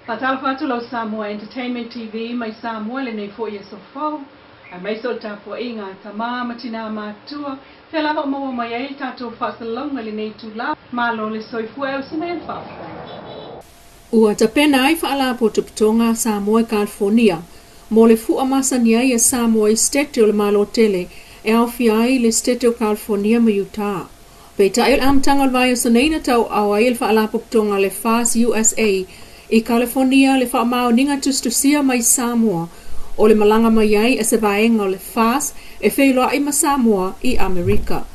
Fatalfatu lo Samoa Entertainment TV mai Samoa le nei fo ia sofau. A mai so tapo inga tama matina matua. Pela va mo mai ai tato fasalonga le nei tula. Malo le soifu e usimen fa. Ua tapena ai faala po tupitonga Samoa California. Mo le fu amasania ia Samoa State o le malo tele. E au fiai le State o California ma Utah. Peita il amtanga vai so neina tau au ai faala po tupitonga le FAS USA. I California le wha mao ninga tustusia mai Samoa o le malanga mai ai e se vaenga o le FAS e whailoa i ma Samoa i Amerika.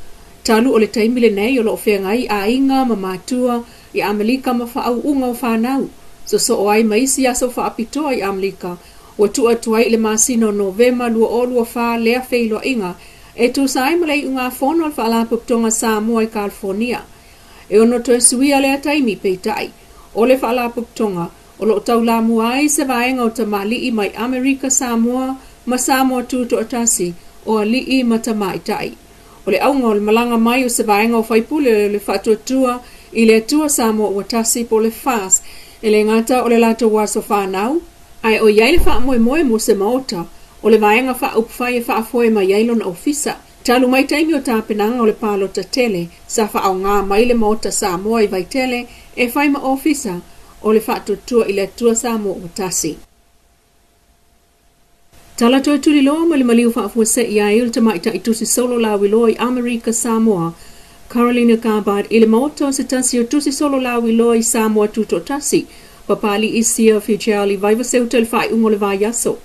Talu o le taimile nei o lo whengai a inga ma matua i Amerika ma whaau unga o whanau. So o ai maisi aso wha apitoa i Amerika o tua tuai le masino Novema lua o lua wha lea whailoa inga e tu sai malei unga whono al wha putonga Samoa i California. E ono to e suia lea taimi peitai. O le whaalaputonga, o lo tau la muai se vaenga o tamali i mai Amerika Samoa, ma Samoa tuto atasi, o ali i matamai tai. O le aunga o le malanga mai o se vaenga o whaipule le whatuatua, i le atua Samoa o atasi po le FAS, e le ngata o le lato waso whanau. Ai o iai le wha moe mo se maota, o le vaenga wha upwhai e wha afoe mai iai lona ofisa. Talu mai taimi o tāpenanga o le palo ta tele, sa wha au ngā mai le maota Samoa i vai tele, e whai ma ofisa o le whaatutua i le atua Samoa o tasi. Tala toi tuli loa ma le maliu whaafua se i a il tamaita i tusi solo la wiloa i Amerika Samoa. Carolina Gabard i le maota o se tasi o tusi solo la wiloa i Samoa tuto tasi, papali i sia fijiali vaiva seuta le whai ungo le vai aso.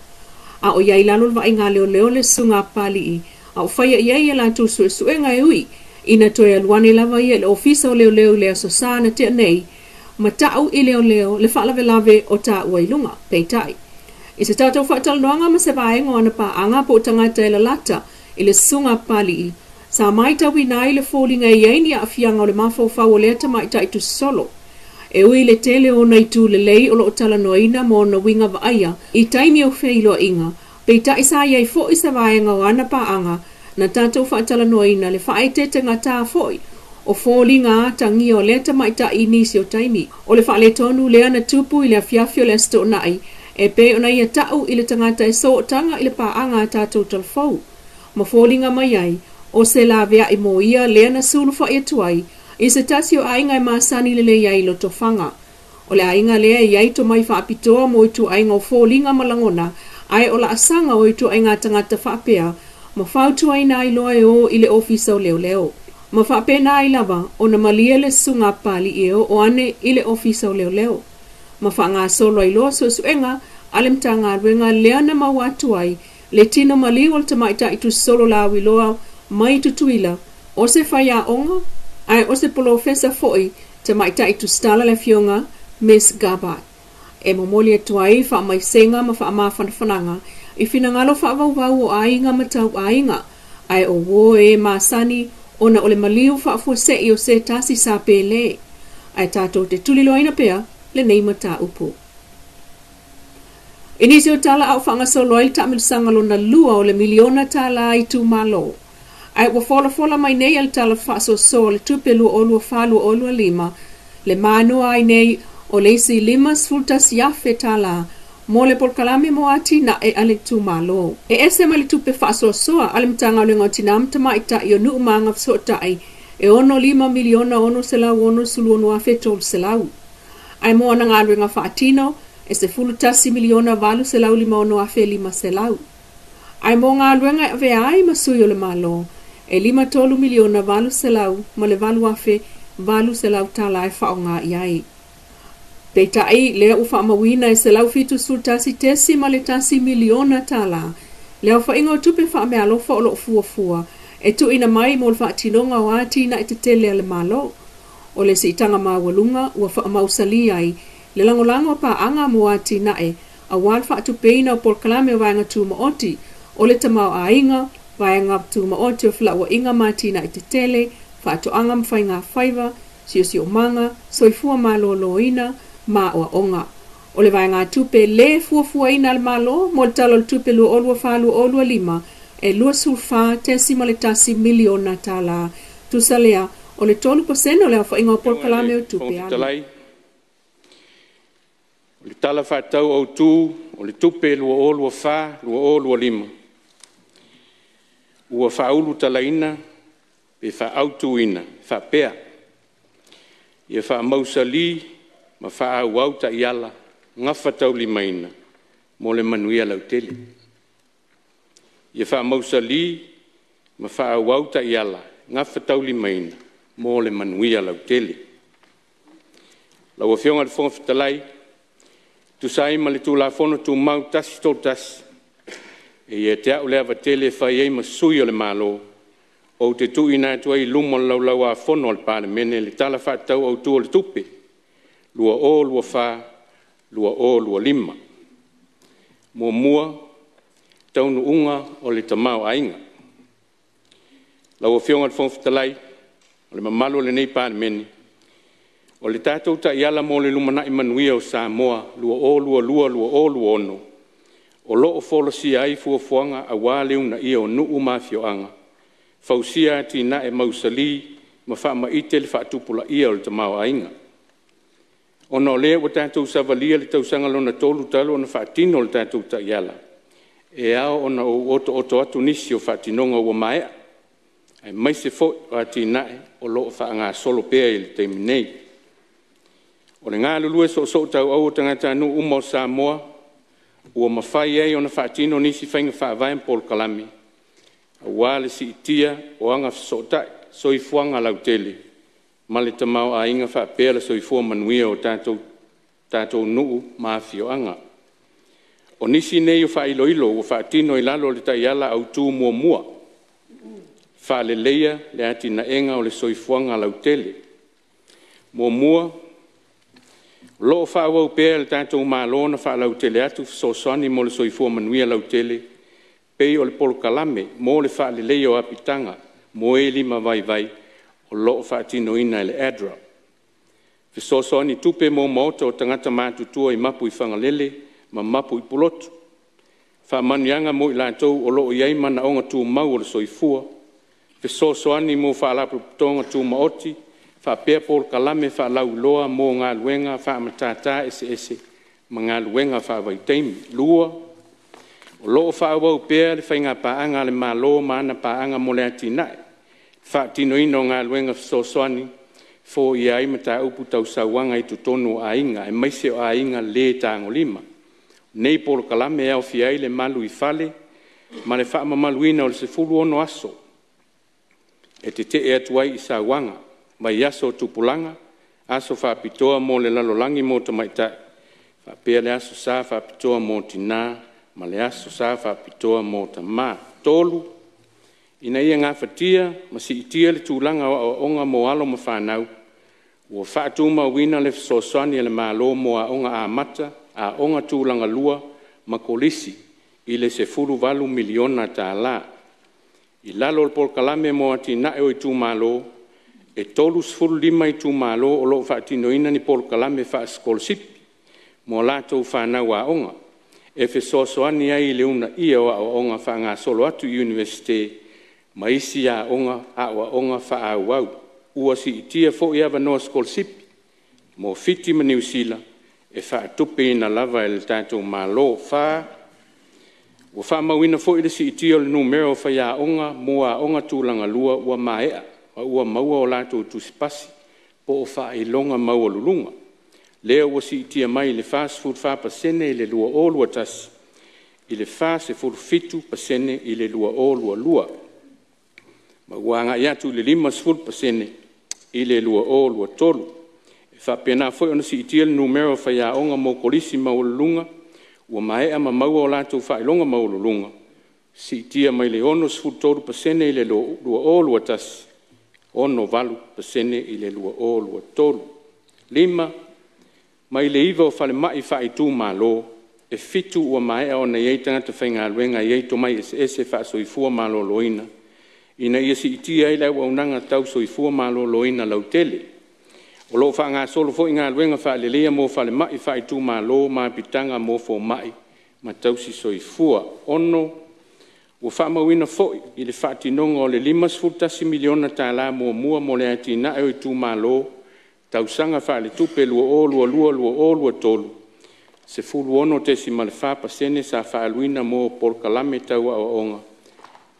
A o iai lalo le vai ngā leo le sunga pali i, a o whaia iai e la tusu e suenga e ui, ina toi aluane lava ia le ofisa o leo le aso sana te nei, ma tau i leo le whaalave o ta uailunga, peitai. I se tātou whaatalanoanga ma se vaenga ana pa anga po tangata e la lata i le sunga pali i, sa mai tau i nai le fōlinga i eini a fianga o le mawhau o lea tamaita i tu solo. E ui le tele o nei tu le lei o lo talanoina mo na winga vaaya, i taimi o wheilo inga, peitai sa iai fo i se vaenga o ana pa anga, na tātou whaatalanoina le whaetete ngā tā foi, o fōlinga tangi o le tamaita i nisi o taimi, o le whaaletonu lea na tupu i le fiafio le sto nai, e pe o nei a tau i le tangata e so tanga i le paanga tātou talfou. Ma fōlinga mai ai, o se la vea i mo ia lea na sulu wha i tuai, i se tasi o ainga i maasani le iai lo tofanga. O le ainga lea i ai to mai whaapitoa mo i tu ainga o fōlinga malangona, ai o la asanga o i tu ainga tangata whaapea, ma whautu ai nai loa e o i le ofisa o leo. Ma whape nai lava o na malia le sunga pali i o ane i le ofisa o leo. Ma whanga solo ai loa so suenga, alem tanga ruenga lea na mawatu ai, le tino mali wal tamaita i tu solo la wiloa mai tutuila, o se whaia onga, ai o se polofesa foi, tamaita i tu stala le fionga, Miss Gabard. E momoli atu ai wha mai senga ma wha ma whanawhananga, i whinangalo whaavau o ainga matau ainga, ai o wo e masani o na ole maliu whaafua se i o se tasi sa pele, ai tātou te tuliloina pea le nei mata upo. Inisi o tala au whangasolo ai tamilusanga lo na lua o le miliona tala i tu malo. Ai wa fola mai nei al tala whaaso so le tupelu o lua whalua o lua lima, le manoa ai nei o leisi lima sfultas yafe tala, mo le polkalame mo ati na e ale tu malo. E ese mali tupe whaaso soa alim tanga lengo tinam tamaita i o nu umanga fsotai, e ono 5 miliona ono selau ono sulu ono afe tol selau. Ai mo ana ngā ruenga whaatino, e se fulutasi miliona valu selau 5 ono afe 5 selau. Ai mo ngā ruenga ve ai masui o le malo, e 5 miliona valu selau, ma le valu afe valu selau tala e whaonga iai. Peita ai lea ufa mawina e se lau fitu sultasi tesi ma le tasi miliona tala. Lea ufa ingo tupe wha mea lofa o lo fua, e tu ina mai mo le wha tinonga o ati na i te tele ale malo. O le si itanga mawalunga ua wha mausali ai, le langolango pa anga mo ati na e, a wal wha tu peina o polkalame vaenga tu maoti, o le tamau a inga, vaenga tu maoti o fila ua inga mati na i te tele, wha tu anga mwhai ngā whaiva, sio manga, soifua malo ina, ma o onga. O le vai ngā tupe le fuafua ina le malo, mo le talo le tupe lua olua whalu olua 5, e lua sulfa tesi ma le tasi miliona tala. Tusalea, o le 3% o le awha inga o polkalame o tupe ana. O le tala whātau au tū, o le tupe lua o lua whā, lua o lua lima. Ua whaulu talaina, pe whaautuina, whapea. Ia whaamausali, ma whaauau ta iala, ngafa tau limaina, mo le manuia lau tele. Ia whaamausali, ma whaauau ta iala, ngafa tau limaina, mo le manuia lau tele. Lau a whionga le whonga whatalai, tu sai ma le tu la fono tu mau tasi tō tasi. E ia te au lea tele whai ei ma sui o le malo. O te tu ina tu ai lumo lau a fono al pāle mene le tala whātau au tu o le tupe. Lua o, lua whā, lua o, lua lima. Mua, taunu unga o le tamau ainga. Lau a whionga le whonga whatalai, o le mamalo le nei pāle mene. O le tātou ta iala mo le lumana i manuia o Samoa, lua o, lua lua, lua o, lua ono. O loo folosia ai fuafuanga a wale una ia o nuu mafioanga. Fausia ati na e mausali, ma wha maite le whaatupula ia o le tamau ainga. Ona o lea wa tātou savalia le tausanga lona tolu talo ona whaatino le tātou ta iala. E ao ona o oto atu nisi o whaatinonga ua maea. Ai mai se fo ati nae o loo whaanga solo pea i le teiminei. O le ngā lulue so tau au o tangata nu umo Samoa, ua mawhai ei ona whaatino nisi whainga whaavain Paul Kalami. A wale si itia o anga sotai, soifuanga lau tele. Male tamau a inga whaapela soifua manuia o tātou nuu mafio anga. O nisi nei o whailoilo o whaatino i lalo le taiala au tū mua. Whaale leia le ati na enga o le soifuanga lau tele. Mua, lo fa wa pe el tanto malona fa la tele atu so soni mo le soifua manuia la tele pe o le Paul Kalame mo le fa le leo apitanga mo eli ma vai o lo fa tino ina le adra fe so soni tupe mo moto tangata matu tu i mapu i fangalele ma mapu i pulotu fa manianga mo la to o lo yai mana onga tu mau le soifua fe so soni mo fa la tonga tu maoti fa pe Paul Kalame fa lau loa mo ngā luenga fa matata ese ma ngā luenga fa vai teimi lua o loo fa wau pe le whainga paanga le malo mana paanga mo le atinae fa tino ino ngā luenga so soani fo i ai mata upu tau sauanga i tutonu a inga e maise o a inga le tango lima nei Paul Kalame au fiai le malu i fale ma le wha mamaluina o le se fulu ono aso e te atuai i sauanga mai aso tupulanga, aso whapitoa mo le lalolangi mo tamaitai. Whapea le aso sa whapitoa mo tina, ma le aso sa whapitoa mo tamā. Tolu, ina ia ngā whatia, ma si itia le tūlanga o onga mo alo ma whanau. Ua whaatuma wina le sosani le malo mo a onga a mata, a onga tūlanga lua, ma kolisi, i le se furu valu miliona tā la. I lalo le Paul Kalame mo ati nae o i tū malo, e tolu sfuru lima i tū malo o lo whaatino ina ni Paul Kalame wha skolsipi, mo lātou whanau a onga. E fe sosoani ai le una ia o onga wha ngā solo atu universite, ma isi a onga wha au au. Ua si itia fo ia wanoa skolsipi, mo fiti ma New Zealand, e wha tupe ina lava e le tātou malo wha. Ua wha mawina fo i le si itia o le numero wha ia onga, mo a onga tūlanga lua ua maea. Ua maua o lātou tusipasi, po o wha i longa maua lulunga. Lea ua si itia mai le fast food wha pasene i le lua o lua tasi, i le fast e furu fitu pasene i le lua o lua lua. Ma ua anga iatu le 5% i le lua o lua tolu. E wha pena foi ona si itia le numero wha ia onga mo kolisi maua lulunga, ua maea ma maua o lātou wha i longa maua lulunga. Si itia mai le ono sfuru tolu pasene i le lua o lua tasi, ono valu pasene i le lua o lua tolu. 5, mai le iwa o whale mai wha i tū malo, e fitu ua mai o na iei tangata whainga luenga iei to mai ese wha soifua malo loina. Ina ia si itia i lau aunanga tau soifua malo loina lau tele. O lo wha ngā solo fo i ngā luenga wha lelea mo whale mai wha i tū malo ma pitanga mo fo mai ma tau si soifua. Ono ua whamauina foi i le whaatinonga o le 5 miliona tā la mua mo le ati na e o i tū malo, tausanga wha le tupe lua o lua tolu. Se fulu ono tesi ma le pasene sa whaaluina mo Polokalame tau aonga.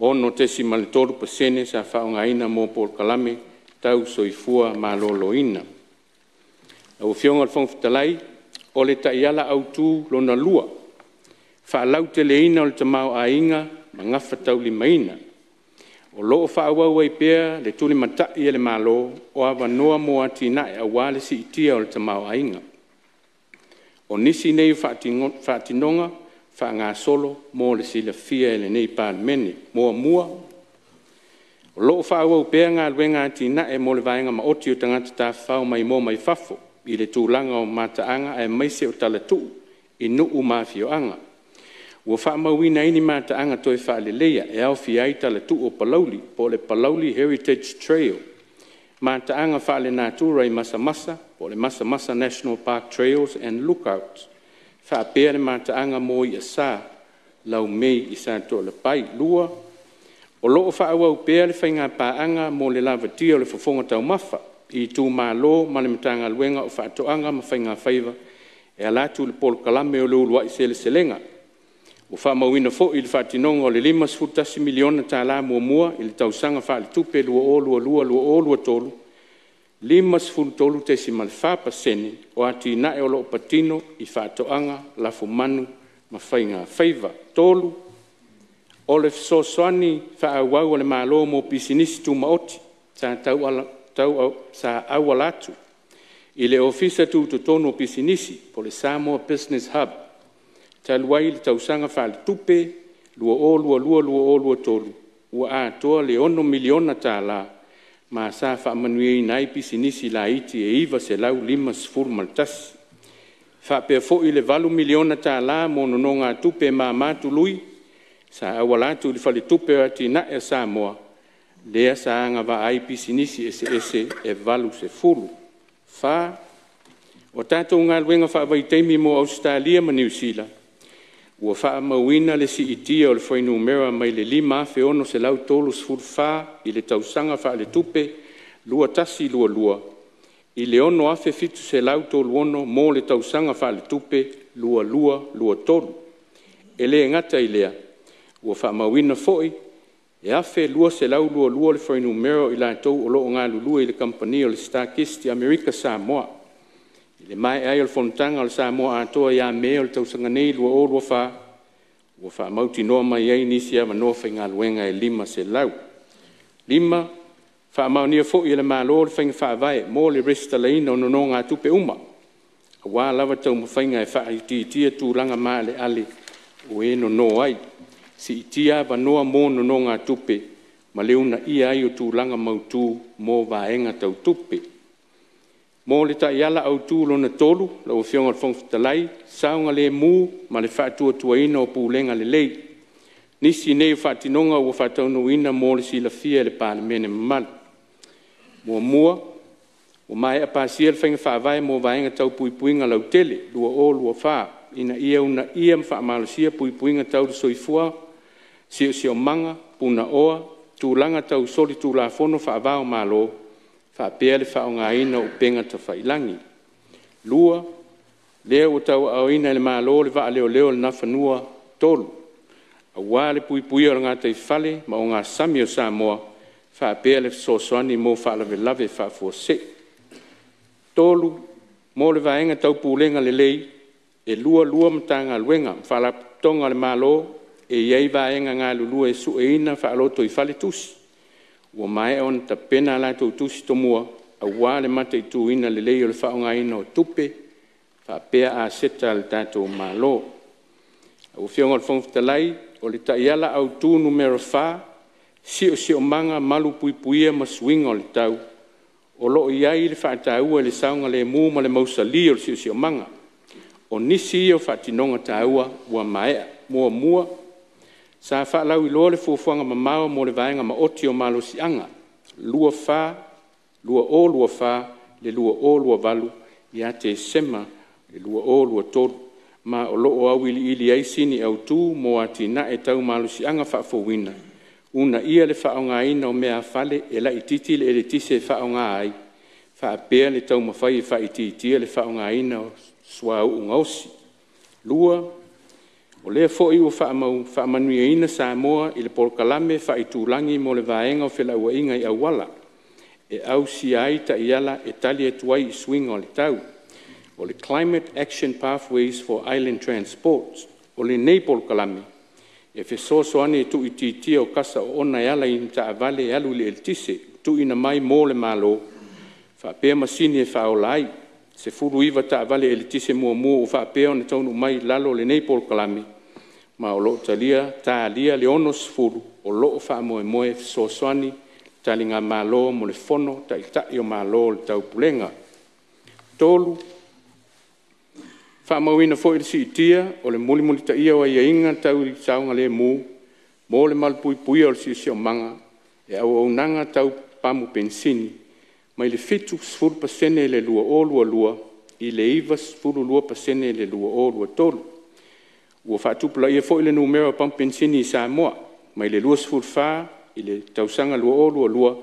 Ono tesi ma le 3% sa whaongaina mo Polokalame tau soifua ma loloina. Au fionga le whangwhitalai, o le taiala au tū lona lua. Whaalau te leina o le tamau a inga, ma ngawha tau limaina. O loo whaawau ai pēr, le tuli matai e le malo, o awa noa mo ati nae a wale si itia o le tamau a inga. O nisi nei whaatinonga, wha ngā solo, mo le sila fia e le nei pāmene, mua mua. O loo whaawau pēr ngā luenga ati nae mo le vaenga ma oti o tangata tā whao mai mo mai fafo, i le tūlanga o mataanga e maise o talatu, i nuu mawhioanga. Ua whaamauina ini mataanga toi whaalelea e au fiai talatu o Palauli, po le Palauli Heritage Trail. Mataanga whaale nātura i Masamasa, po le Masamasa National Park Trails and Lookouts. Whaapea le mataanga mo i asa, lau mei i sa to le pai lua. O loo whaawau pēr le whainga pāanga mo le lavatia o le whafonga tau mawha, i tū mālo ma le matanga luenga o whaatoanga ma whainga whaiva, e alatu le Polokalame o lua i sele selenga. O whaamauina fo i le whaatinonga o le 5 miliona tā la mua i le tausanga whaale tupe lua tolu. 5 tolu te si ma le 4% o ati nae o loo patino i whaatoanga lafu manu ma whainga whaiva tolu. O le sosoani whaawau o le mālo mo pisinisi tu maoti sa sa awalatu. I le ofisa tu tonu pisinisi po le Samoa Business Hub. Taluai le tausanga whaale tupe, lua tolu. Ua atoa le 1 miliona tā la, ma sa whaamanuia nai pisinisi la iti e iwa se lau 5 maltasi. Whapea fo i le 8 miliona tā la mo nononga tupe ma matului, sa awalatu le whale tupe ati na e Samoa, lea sa anga wa ai pisinisi ese e valu se fulu. Wha, o tātou ngā luenga whaavaiteimi mo Australia ma New Zealand, ua whaamauina le si itia o le whainumera mai le 5 ono se lau tolu sfuru wha i le tausanga wha le tupe lua tasi lua. I le ono afe fitu se lau tolu ono mo le tausanga wha le tupe lua tolu. E le ngata i lea, ua whaamauina foi, e afe lua se lau lua le whainumera i la tau o loo ngā lulua i le kampani o le Starkist i Amerika Samoa. I le mai ai o le fontanga o le Samoa atoa ia mea o le tausanga nei lua wha, ua wha mauti noa mai ai nisi ama noa whainga luenga e 5 se lau. 5, wha maunia fo i le malo le whainga wha vai, mo le resta leina o nono ngā tupe uma. A wā lawa tau ma whainga e wha itia tūranga maa le ale o e no ai. Si itia wanoa mo nono ngā tupe, ma leuna ia ai o tūranga mautu mo vaenga tau tupe. Mo le taiala au tūlo na tolu, la o fionga whangwhitalai, saunga le mū, ma le whaatua tuaina o pūlenga le lei. Nisi nei whaatinonga o whaataunuina mo le sila fia le pālemene mamali. Mua, o mai a pāsia le whainga whaavai mo vaenga tau puipuinga lau tele, lua wha, ina ia una ia mwhaamalosia puipuinga tau le soifua, sio manga, puna oa, tūlanga tau soli tūlafono whaavao malo, whaapea le whaongaina o penga ta whailangi. Lua, leo o tau auina le malo le waa leo le nawhanua tolu. A wā le puipui o ngā tei whale, ma o ngā sami o Samoa, whaapea le sosoani mo whaalawe lave whaafua se. Tolu, mo le vaenga tau pūlenga le lei, e lua matanga luenga, whaalatonga le malo, e iei vaenga ngā lulua e sueina whaaloto I whale tusi. Ua mai on ta pena la tau tusi tomua, a wā le mata I tuina le lei o le whaongaina o tupe, whaapea a seta le tātou malo. Au fionga le whangwhitalai, o le taiala au tū numero 4, sio manga malu puipuia ma swinga o le tau, o loo iai le whaataua le saunga le mū ma le mausali o le sio manga. O nisi o whaatinonga taua ua maea, mua, sa whaalau I loa le fuafuanga mamao mo le vaenga ma oti o malo sianga, lua wha, le lua valu, ia te sema, le lua tolu, ma o loo au ili ai sini au tū mo ati na e tau malo sianga whaafowina. Una ia le whaonga ina o mea fale e la ititi le ele tise whaonga ai. Whaapea le tau mawhai e whaititia le whaonga ina o swa unga osi. Lua, o lea fo'i ua whaamanuiaina Samoa i le Polokalame whaitulangi mo le vaenga o whelauainga i Auala. E au si ai ta iala e tali e tuai i swinga o le tau. O le Climate Action Pathways for Island Transport, o le nei Polokalame. E whesoasoane e tu i titia o kasa o ona e ala i ta avale e alu le eltise, tu ina mai mō le malo. Whapea masini e whaolai, se furu iwa ta avale e eltise mua o whapea o ne taunu mai lalo le nei Polokalame. Ma o loo talia, ta alia le onos furu, o loo wha moe whesoasoane, tali ngā malo mo le fono, ta i o malo le tau pulenga. Tolu, whaamauina fo i si itia, o le muli ta ia o ia inga tau i saunga le mu, mo le malpui pui o le si o manga, e au nanga tau pamu pensini, mai le fitu sfuru pasene le lua o lua, i le iwa sfuru lua pasene le lua o lua tolu. Ua whaatupula ia fo i le numero pamu pensini i Samoa, mai le lua sfuru wha, i le tausanga lua o lua,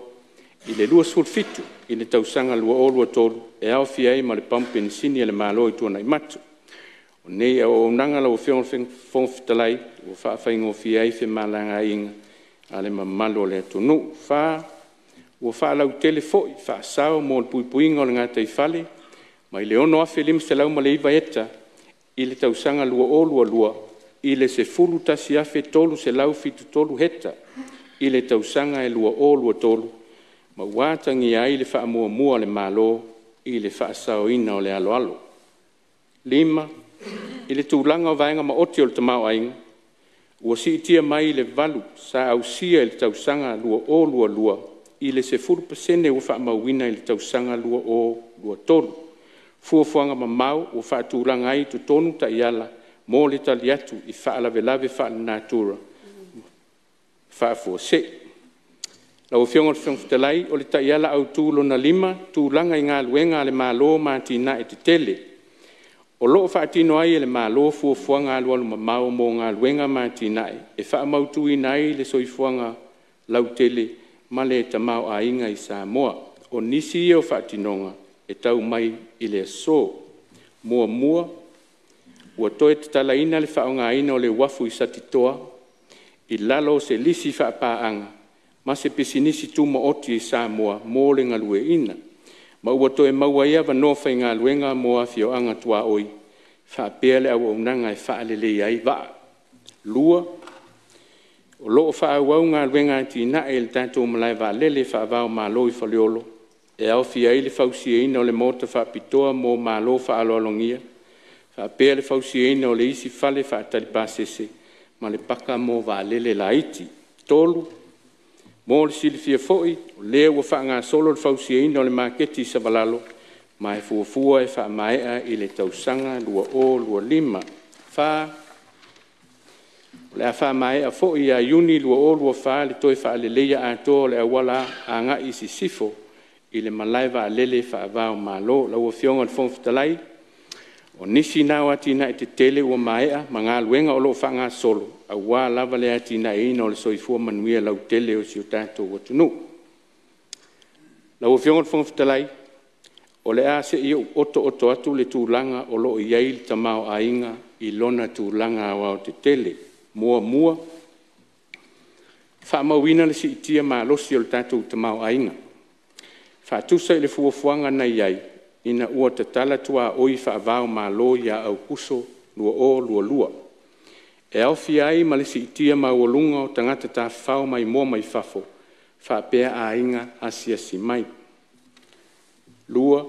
i le lua sfuru fitu, i le tausanga lua o lua tolu, e au fiai ma le pamu pensini e le malo i tuana i matu. Nei o nanga la o fong fitalai, o whaafai fiai fe malanga inga, ale mamalo le tonu. O lau tele foi, sao mo puipuinga o le ngata i fale, mai le ono afe lim se lau ma le iwa eta, i le tausanga lua o lua, i le se fulu tasi afe tolu se lau fitu tolu heta, i le tausanga e lua o lua tolu, ma watangi ai le wha mua le malo, i le wha sao ina o le alo alo. 5. I le tūlanga o vaenga ma oti o le tamau ainga, ua si itia mai le valu sa au sia i le tausanga lua o lua, i le se furu pasene ua wha mauina i le tausanga lua o lua tolu. Fuafuanga ma mau ua wha tūlanga ai tu tonu ta iala, mo le tali atu i wha lave wha natura. Wha fua se. Lau fionga le fionga o le ta iala au tūlo na 5, tūlanga i ngā luenga le malo mātina e te tele. O loo whaatino ai le malo fuafuanga alualu mamau mo ngā luenga mātinae, e whaamautui nai le soifuanga lautele ma le tamau a inga i Samoa. O nisi o whaatinonga e tau mai i le so. Mua, ua toe te talaina le whaonga ina o le wafu i satitoa, i lalo se lisi whaapaanga, ma se pesinisi tuma oti i Samoa mo le ngalue ina. Ma ua toe maua ia wanofa i ngā luenga mo a fioanga tua oi. Whaapea le au nanga e whaalele ai waa. Lua, o loo whaawau ngā luenga ti na e le tātou malai wa lele whaavau mālo i whaleolo. E au fia i le whausia ina o le mota whaapitoa mo mālo whaaloalongia. Whaapea le whausia ina o le isi whale whaatalipasese. Ma le paka mo wa lele la iti. Tolu, mo le silifia foi, o lea ua wha ngā solo le whausia ina o le maketi sa valalo, ma e fuafua e wha maea i le tausanga lua o lua 5. O le a wha maea foi a iuni lua o lua wha le toi wha le leia a toa le awala a ngā isi sifo i le malaiva a lele wha avao malo, lau a fionga le whongfitalai, o nisi nao ati na e te tele ua maea, ma ngā luenga o lo wha ngā solo, a wā lava le ati na e ina o le soifua manuia lau tele o si o tātou watunu. Lau a fionga le whongfitalai, o le a se i oto atu le tūlanga o lo i eil tamau a inga i lona tūlanga awa o te tele. Mua, wha mawina le si itia ma losi o le tātou tamau a inga. Wha tusa i le fuafuanga na iai, ina ua te tala tua oi wha avao ma lo ia au kuso lua o lua. E au fiai ma le si itia ma ualunga o tangata ta whao mai mua mai fafo, wha pea a inga asia si mai. Lua,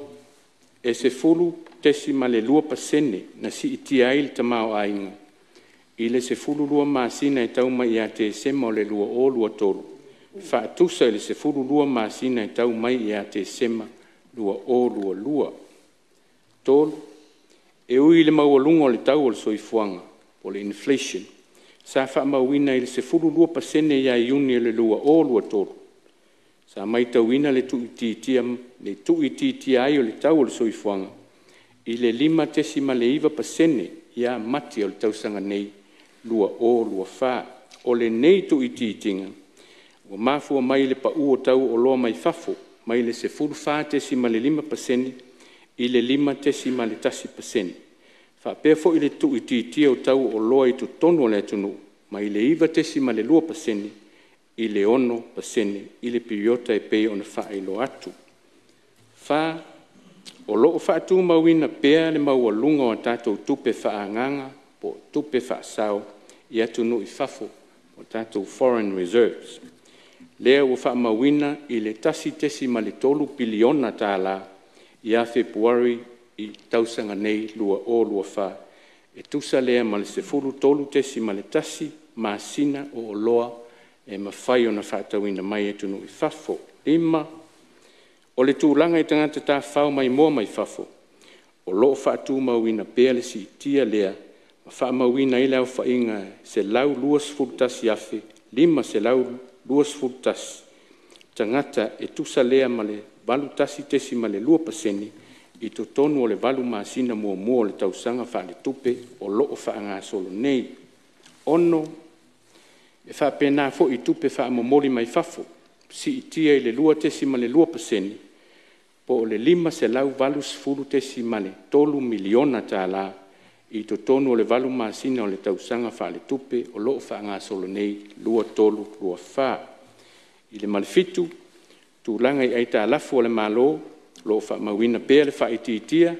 e se fulu tesi ma le lua pasene na si itia il tamau a inga. I le se fulu lua maasina e tau mai ia te sema o le lua o lua tolu. Wha tusa i le se fulu lua maasina e tau mai ia te sema lua o lua. Tolu, e ui le maualunga o le tau o le soifuanga, o le inflation. Sa wha mauina i le se fulu lua pasene ia iuni le lua o lua tolu. Sa mai tauina le tuititia ai o le tau o le soifuanga. I le 5 tesima le iwa pasene ia mati o le tausanga nei, lua o lua wha. O le nei tuititinga, ua mafua mai le pa ua tau o loa mai fafo, mai le se fulu wha tesima le 5 pasene, i le 5 tesima le tasi pasene. Whapea fo i le tu i titia o tau o loa i tu tonu o le atunu, ma i le iwa tesi ma le 2%, i le 1%, i le piriota e pei o na wha i lo atu. Wha o loo whaatu mawina pea le maualunga o tātou tupe whaanganga po tupe whaasau i atunu i whafo o tātou foreign reserves. Lea ua whaamawina i le tasi tesi ma le 3 biliona tāla i a Februari i tausanga nei lua o lua wha. E tusa lea ma le 13 tesi ma le tasi ma sina o loa e mawhai o na whaatawina mai e tunu i whafo. 5. O le tūlanga i tangata tā whao mai moa mai whafo. O loo whaatu mawina pea le si tia lea ma whaamawina i leo whainga se lau luas fultasi afe 5 se lau luas fultasi. Tangata e tusa lea ma le valu tasi tesi ma le 2% i to tonu o le valu maasina mua mua o le tausanga wha le tupe o loo whaanga solo nei. Ono e wha pena fo i tupe wha momoli mai whafo. Si itia i le 2 ma le 2%, po o le 5 se lau valu sfulu tesi ma le 3 miliona tāla i to tonu o le valu maasina o le tausanga wha le tupe o loo whaanga solo nei 2.2. I le malefitu, tūlanga i aita alafu o le malo, loo wha mawina pea le wha itiitia,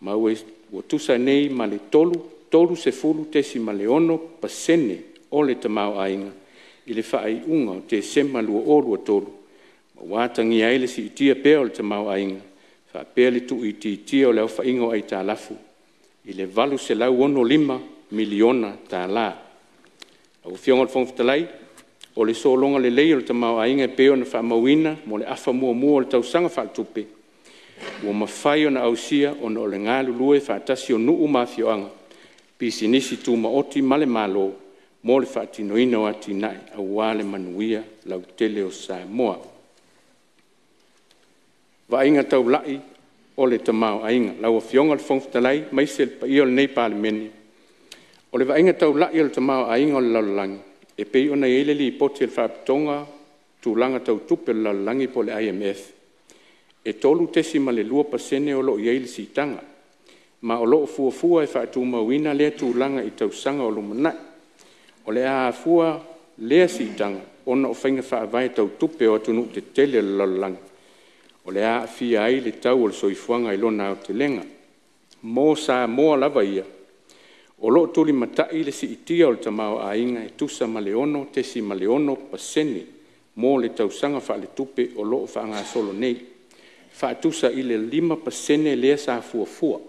maue ua tusa nei ma le tolu se fulu tesi ma le 1% o le tamau ainga, i le wha unga o te sema lua o lua tolu. Ma wātangi aile si itia pea o le tamau ainga, wha pea le tu itiitia o leo wha ingo aita alafu, i le valu se lau 1.5 miliona tā la. Au fionga le whongwhitalai, o le solonga le lei o le tamau ainga e peo na wha mawina mo le afa mua mua o le tausanga wha tupe. Ua mawhai o na ausia o na o le ngā lulue wha atasi o nuu mawhioanga. Pisi nisi tū maoti male malo mo le wha tinoina o ati nai a wale manuia lau tele o Samoa. Wa inga tau lai o le tamau ainga. Lau a fionga le whongwhitalai maise pa i o le nei palemeni. O le wa inga tau lai o le tamau ainga o le laulangi. E pei ona ele li poti le whapitonga tūlanga tau tupe le laulangi po le IMF. E tolu tesi ma le 2% o lo i eile si tanga. Ma o lo fua e whaatu mawina lea tūlanga i tausanga o lumanai. O le a fua lea si tanga ona o whainga whaavai tau tupe o atunu te tele le laulangi. O le a fia ai le tau o le soifuanga i lona o te lenga. Mō sa moa lava ia. O lo tuli matai le si itia o le tamau a inga e tusa ma le 1% mo le tausanga wha le tupe o lo whaanga solo nei. Wha tusa i le 5% lea sa fua.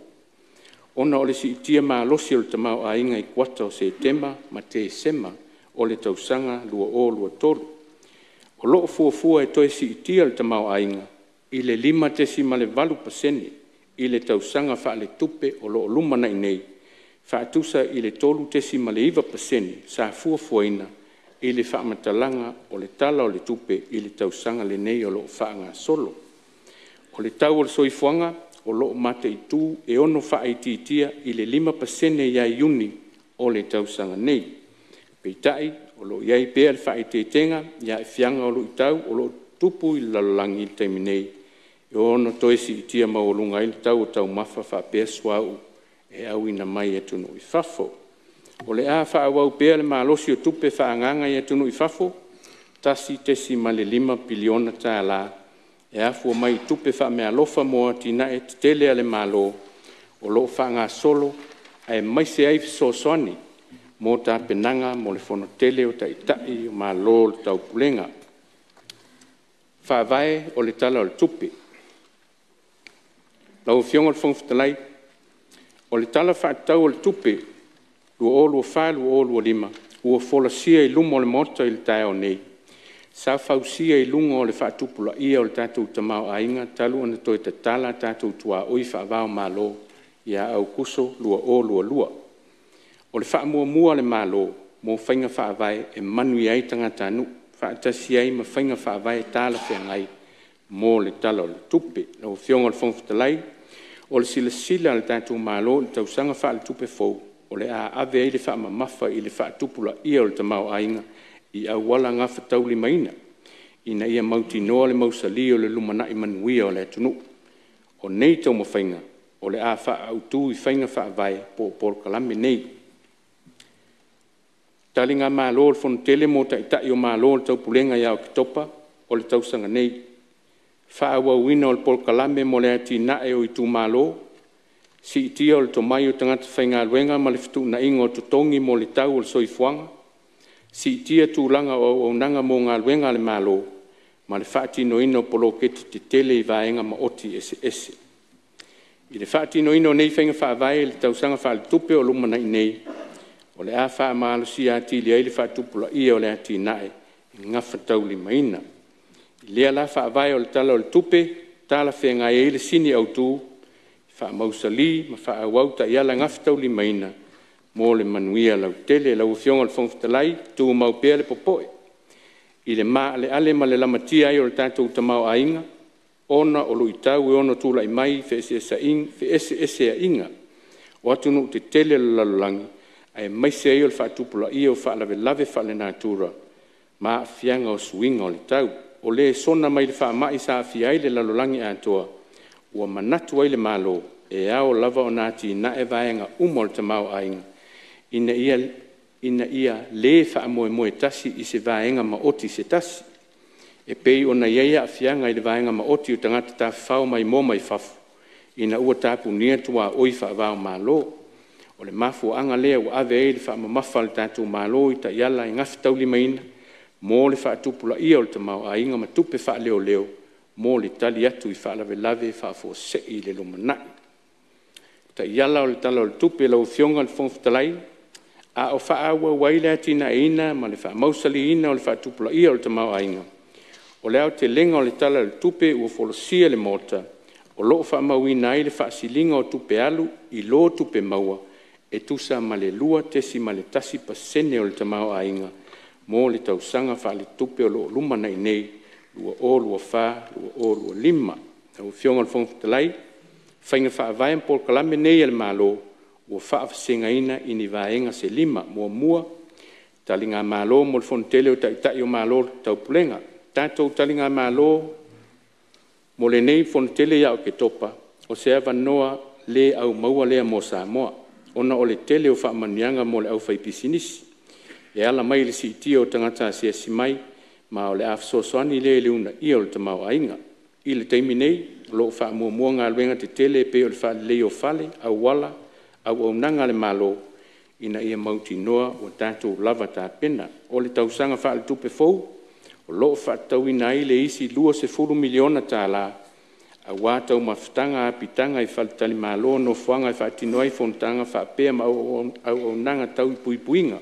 Ona o le si itia maa losi o le tamau a inga i 4 Septemba ma te sema o le tausanga lua o lua tolu. O lo fua e toi si itia le tamau a inga i le 5% i le tausanga wha le tupe o lo lumana i nei. Whaatusa i le 3% sa fuafuaina i le whaamatalanga o le tala o le tupe i le tausanga le nei o lo whaanga solo. O le tau o le soifuanga o lo mate i tū e ono whaititia i le 5% iai uni o le tausanga nei. Peitai o lo iai pea le whaititenga iai whianga o lo i tau o lo tupu i lalalangi i teimi nei. E ono toesi i tia maolunga i le tau o tau mawha whapea swau e au ina mai e tunu i whafo. O le a whaawau pea le maalosi o tupe whaanganga i e tunu i whafo, tasi tesi ma le 5 biliona tā la, e afua mai tupe wha mea lofa moa tina e te tele ale malo, o lo whaanga solo, e mai se ai soani, mo tā penanga mo le fono tele o ta itai o malo le tau pulenga. Whaavae o le tala o le tupe. Lau fionga le whongwhitalai, o le tala whaatau o le tupe, lua o lua wha, lua o lua 5, ua wholasia i lunga o le mota i le tae o nei. Sa whausia i lunga o le whaatupula ia o le tātou tamau ainga, talu ana toi te tala tātou tua oi whaavao malo, ia au kuso lua o lua. O le whaamua mua le malo, mo whainga whaavai e manu i aitanga tānu, whaatasi ai ma whainga whaavai tāla whengai, mo le tala o le tupe, lau fionga le whongwhitalai, o le sila le tātou malo le tausanga wha le tupe fau, o le a ave ai le wha mamafa i le wha tupula ia o le tamau ainga i au wala ngā whatau li maina, ina ia mauti noa le mausali o le lumana i manuia o le atunu. O nei tau mawhainga, o le a whaautu I whainga whaavai po Pol Kalame nei. Talinga mālo le fonotele mo taitai o mālo le taupulenga iao ki topa o le tausanga nei. Whaawawina o le Pol Kalame mo le ati nae o I tu mālo. Si itia o le tomai o tangata whainga luenga ma le fitu na ingo tutongi mo le tau o le soifuanga. Si itia tūlanga o nanga mo ngā luenga le mālo. Ma le whaatino ino polo keti te tele I vaenga ma oti ese. I le whaatino ino nei whainga whaavai le tausanga wha le tupe o lumana I nei. O le a wha maalo si ati li aile wha tupula ia o le ati nae. I ngafa tauli maina. I lea la whaavai o le tala o le tupe. Tala whenga e le sini au tū. Wha mausali ma wha awauta I ala ngafa tauli maina. Mo le manuia lau tele lau fionga le whongfitalai. Tū mau pēr le popoe. I le maa le ale ma le lamatia ai o le tātou tamau a inga. Ona o lu itau e ona tūla I mai fe ese a inga. O atunu te tele le lalulangi. Ai maise ai o le whaatupula ia o whaalave lave whaale nātura. Ma fianga o suinga o le tau. O le sona mai le whaamai sa fia ai le lalulangi atoa. Ua manatu ai le malo. E ao lava o nāti na e vaenga umo le tamau a inga. Ina ia le wha moe tasi I se vaenga ma oti se tasi. E pei ona iaia a fianga I le vaenga ma oti o tangata ta whao mai mo mai fafu. Ina ua tapu nia tua oi wha vao malo. O le mafu anga lea ua ave e le wha mamafa le tatu malo I ta iala I ngafi tauli maina. Mo le wha tupula ia o le tamau a inga ma tupe wha leo leo. Mo le tali atu I wha lave lave wha fo se I le lumanai. Ta iala o le tala o le tupe lau fionga le whongfitalai. A o wha awa waile atina e ina ma le wha mausali ina o le wha tupula ia o le tamau a inga. O le au te lenga o le tala o le tupe ua folosia le mota. O loo wha mauina ai le wha silinga o tupe alu I lo tupe maua. E tusa ma le lua tesi ma le tasi pasene o le tamau a inga. Mo le tausanga wha le tupe o loo lumana I nei. Lua o, lua wha, lua o, lua lima. Au fionga le whongfitalai. Whainga wha avayan Pol Kalame nei al malo. Ua whaafasenga ina I ni vaenga se lima mua. Talinga malo mo le fontele o taitai o malo taupulenga. Tātou talinga malo mo le nei fontele iao ke topa. O se ava noa le au maua lea mo Samoa. Ona o le tele o whaamanianga mo le au whaipisinisi. E ala mai le si itia o tangata se simai. Ma o le afsosoani le leuna ia o le tamau ainga. I le teimi nei, lo whaamua ngā luenga te tele pe o le wha leo fale, au wala, au nanga le malo. Ina ia mauti noa o tātou lava tā pena. O le tausanga wha le tupe fou. O loo whaatau ina I le isi 2 miliona tā la. A wātau mawhitanga apitanga I whaletali malo no whanga I whaatino ai whontanga whaapea ma au nanga tau I puipuinga.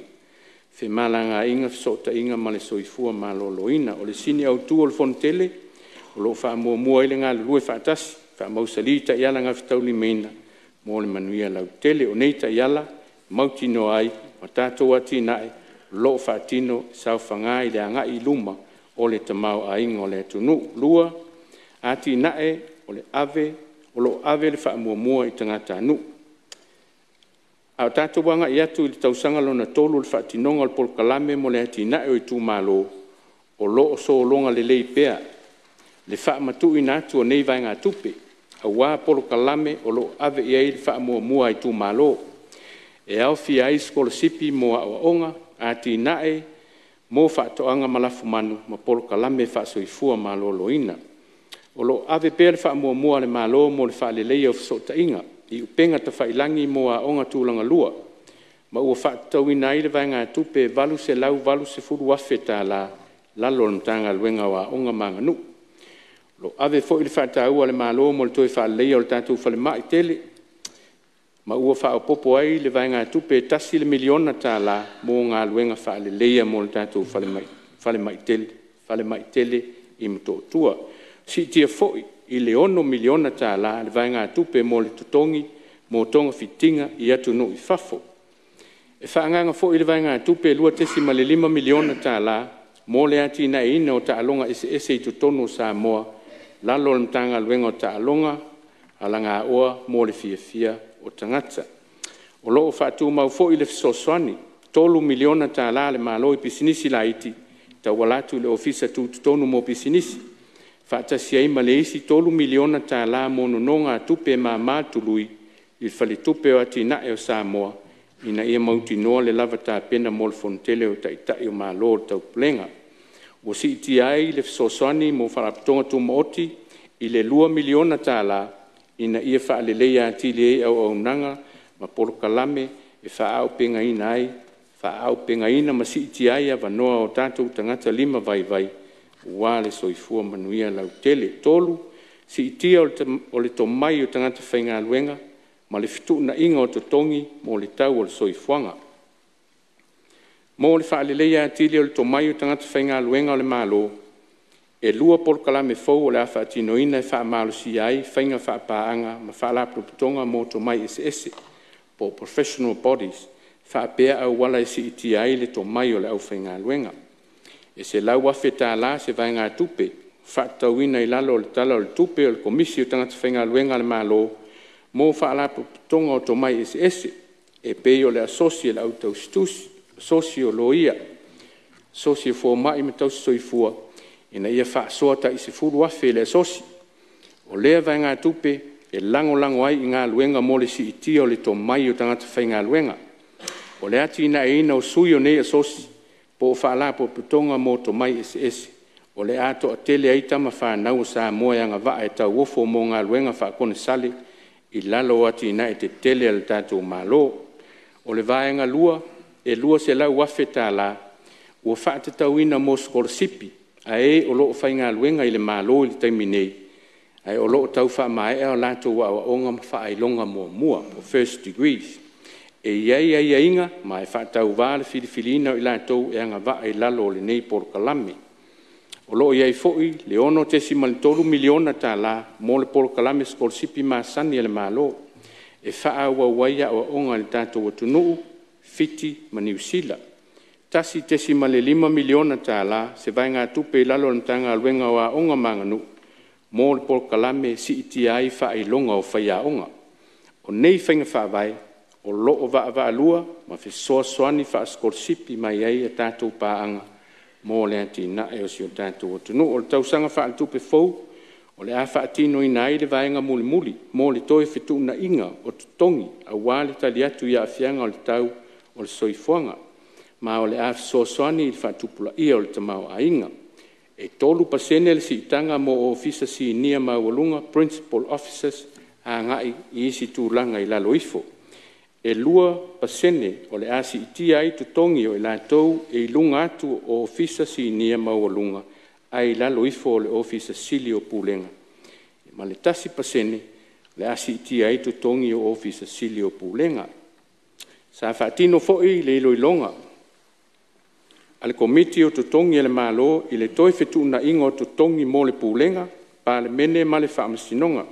Whe malanga inga sota inga ma le soifua malo loina. O le sini au tu o le fontele. O loo whaamua ile ngā lue whaatasi. Whaamausali ta iala ngā whitauli meina. Mo le manuia lau tele o nei ta iala. Mauti no ai. Ma tātou ati nae. Loo whaatino sau whangai le anga I luma. O le tamau a inga o le tunu lua, ati nae o le ave, o lo ave le whaamua I tangata anu. A tātou wanga I atu I le tausanga lona tolu le whaatinonga o le Pol Kalame mo le ati nae o I tū malo, o lo o so longa le lei pea, le whaamatu I nātu o nei vai ngā tupe, a wā Pol Kalame o lo ave I le whaamua I tū malo, e au fia I skolasipi mo a onga, ati nae, mo whaatoanga malafu manu ma Pol Kalame whaasoifua malo loina. O lo ave pēr whaamua le malo mo le whaalelei o fsota inga. I upenga ta whailangi mo a onga tūlanga lua. Ma ua whaatau ina I le vai ngā tupe valu se lau valu se furu afe tā la lalo le mtanga luenga wa onga manganu. Lo ave fo I le whaatau le malo mo le toi whaalelei o le tātou whale mai tele. Ma ua whaopopo ai le vai ngā tupe tasi le miliona tā la mō ngā luenga whaale leia mō le tātou whale mai tele I mto tua. Si tia foi I le 1 miliona tā la le vai ngā tupe mō le tutongi mō tonga fitinga I atu no I fafo. E whaanganga foi le vai ngā tupe lua tesi ma le 5 miliona tā la mō le ati na ina o ta alonga ese I tutono Samoa lalo le mtanga luenga o ta alonga ala ngā oa mō le fia o tangata. O loo whaatu mau fo I le fisoswani, 3 miliona tā la le malo I pisinisi la iti, ta walatu le ofisa tūtonu mo pisinisi. Whaatasi ai ma le isi 3 miliona tā la monononga tupe ma mātului i whale tupe o atina e o Samoa ina ia mauti noa le lava tā pena mo le fontele o taitai o mālo o tau plenga. O si iti ai le fisoswani mo wharapatonga tu maoti i le 2 miliona tā la ina ia whaale leia ati le e au nanga ma polo kalame e whaau penga ina ai, whaau penga ina ma si iti ai a wanoa o tātou tangata 5 vai ua le soifua manuia lau tele tolu si itia o le tomai o tangata whainga luenga ma le fitu na inga o totongi mo le tau o le soifuanga. Mo le whaaleleia atili o le tomai o tangata whainga luenga o le malo e lua polkala me fau o le awha atinoina e wha malo si ai whainga wha paanga ma wha la proputonga mo tomai SS po professional bodies wha pea au wala e si itia ai le tomai o le au whainga luenga. E se lau afe tā la se vai ngā tupe, whaatauina i lalo o le tala o le tupe o le komisi o tangata whainga luenga le malo, mō whaalapo tonga o tomai SS, e pei o le asosi le au tau stus, asosi o loia, asosi o fō mai me tau soifua, ina ia whaasoa ta i se furu afe le asosi. O lea vai ngā tupe, e lango ai i ngā luenga mo le si iti o le tomai o tangata whainga luenga. O le ati ina e ina o sui o nei asosi, po whaala po putonga mo tomai SS. O le ato a tele aita ma whanau sa moa yanga waa e tau wofo mo ngā luenga whaakone sale i lalo ati na e te tele al tātou malo. O le vaenga lua, e lua se lau wafe tā la, ua whaate tau ina mo skolasipi, a e o loo whainga luenga i le malo i le taimi nei. A e o loo tau wha mai o lātou wa onga ma wha ailonga mua, po first degrees. E ia inga, ma e whaatau wāle filifilina o i lātou e anga wa e lalo le nei porokalame. O loo iai foi, le ono tesi ma le 3 miliona tā la, mo le porokalame skolasipi ma sani e le malo, e wha aua waia o onga le tātou atunuu, fiti ma niusila. Tasi tesi ma le 5 miliona tā la, se vai ngā tupe i lalo le tanga luenga o a onga manganu, mo le porokalame si iti ai wha i longa o whaia onga. O nei whainga wha vai, o loo wa lua, ma fi soa soani wha skolasipi mai ai e tātou pāanga, mō le ati na e o si o tātou o tunu. O le tausanga wha al tupe fau, o le a wha atino i nai le vaenga muli, mō le toe fitu na inga o tutongi, a wāle tali atu i a fianga o le tau o le soifuanga, ma o le a soa soani i wha tupula ia o le tamau a inga. E tolu pasene le si itanga mo o ofisa si nia mawalunga, principal officers, a ngai i isi tūlanga i lalo ifo. E lua pasene o le asi iti ai tutongi o i lātou e ilunga atu o ofisa si nia mawalunga ai lalo ifo o le ofisa sili o pūlenga. Ma le tasi pasene le asi iti ai tutongi o ofisa sili o pūlenga. Sa whaatino foi le ilo ilonga. Ale komiti o tutongi e le malo i le toi fetu na ingo tutongi mo le pūlenga pa le mene ma le whaamasinonga.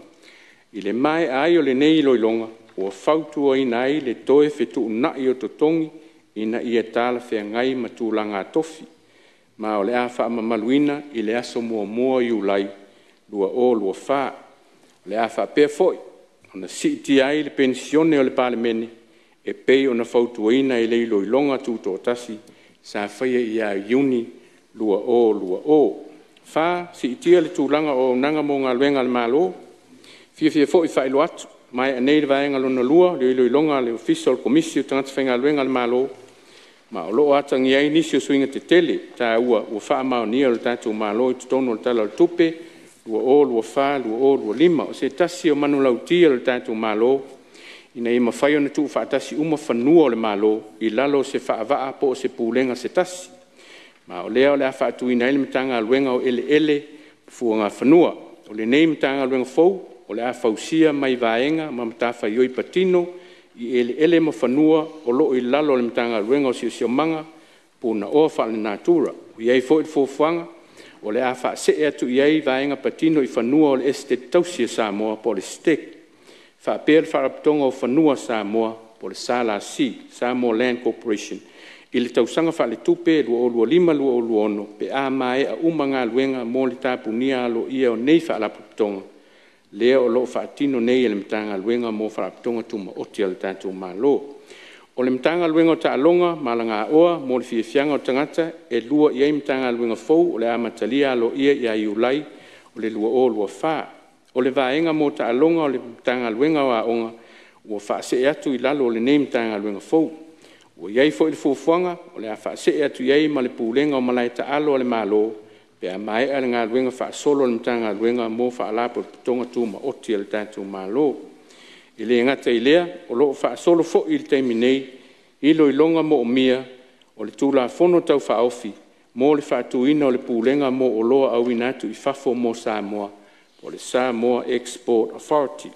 I le mai ai o le nei ilo ilonga. Ua whautua i nai le toe fetu nai o totongi ina ia tāla whea ngai matūlanga tofi. Ma o le a wha mamaluina i le aso mua i ulai, lua wha. Le a wha pēr foi, ona si ti ai le pensione o le palemene, e pei ona whautua ina i le ilo ilonga tūto tasi, sa whaia i a iuni, lua o. Wha si itia le tūlanga o nanga mo ngā luenga le malo, fia foi whailo atu. Mai anei le vaenga lona lua, le ilo ilonga le official komisi o tangata whainga luenga le malo. Ma o loo atangi ai nisi o suinga te tele, tā ua wha mao nia o le tātou malo i tutono le tala le tupe, lua wha, lua lima. O se tasi o manu lautia le tātou malo, ina ima whai o na tuu whaatasi uma whanua o le malo, i lalo se whaavaa po o se pūlenga se tasi. Ma o lea o le a whaatu ina ele mitanga luenga o ele, fua ngā whanua. O le nei mitanga luenga fau, o le a fausia mai vaenga ma matafa ioi patino i ele ma whanua o loo i lalo le mtanga ruenga o sio manga puna o whaale natura. O iei fo i fōwhanga o le a wha se atu iei vaenga patino i whanua o le este tausia Samoa po le stek. Wha pēr wharapatonga o whanua Samoa po le Sala Si, Samoa Land Corporation. I le tausanga whaale tupe lua lua ono pe a mai a umanga luenga mo le tapunia alo ia o nei whaalapatonga. Lea o lo whaatino nei e le mtanga luenga mo wharapatonga tuma oti al tātou malo. O le mtanga luenga o tālonga, malanga oa, mo le fiafianga o tangata, e lua iei mtanga luenga fau, o le amatalia alo ia i ulai, o le lua o lua wha. O le vaenga mo ta alonga o le tanga luenga wa onga, ua wha se atu I lalo o le neim tanga luenga fau. Ua iai fo I le fuafuanga, o le a wha se atu iai ma le pulenga o malai ta alo o le malo, pe a mai ale ngā luenga wha solo le tanga luenga mo wha alapo le putonga tu ma oti le tatu malo. I le ngata I lea, o loo wha solo fo I le taimi nei, ilo I longa mo o mia, o le tūla fono tau wha ofi, mo le wha tuina o le pulenga mo o loa au inatu I fafo mo Samoa, o le Samoa Export Authority.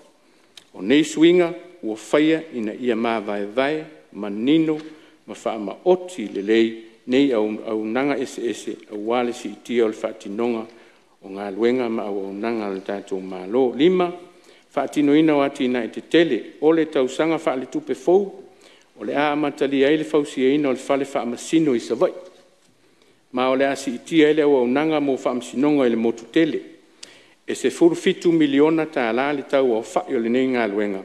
O nei swinga, ua whaia ina ia maa vai manino, ma wha ma oti le lei, nei au nanga ese au wale si itia o le whaatinonga o ngā luenga ma au nanga le tātou malo. 5, whaatinoina wati ina I te tele, o le tausanga wha le tupe fau, o le a amatali ai le fausia ina o le whale wha amasino I savai. Ma o le a si itia ele au nanga mo wha amasinonga I le motu tele. E se 4 miliona ta ala le tau au whai o le nei ngā luenga.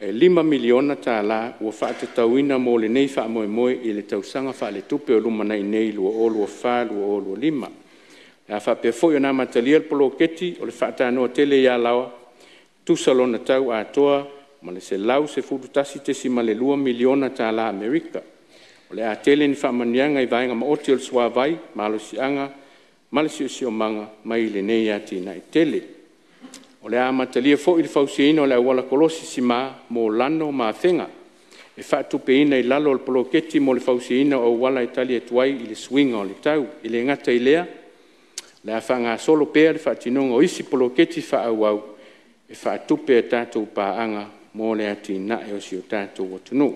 5 miliona ta ala ua whaata tauina mo le nei wha moe I le tausanga wha le tupe o luma nei lua o lua wha lua o lua 5. A wha pia foi o nā matalia le polo keti o le whaata anoa tele ia lawa, tusalona tau a toa, ma le se lau se furutasi tesi ma le 2 miliona ta ala Amerika. O le a tele ni wha manianga I vaenga ma oti o le sua vai, ma alo sianga, ma le si o manga, mai le nei ati na I tele. O le a matalia fo I le fausiina o le awala kolosi si mo lano ma whenga. E whaatupeina I lalo o le poloketi mo le fausiina o awala Italia tuai I le swinga o le tau. I le ngata I lea, le a whanga solo pēr whaatinonga o isi poloketi whaau e whaatupe e tātou pāanga mo le ati na e o si o tātou o tunu.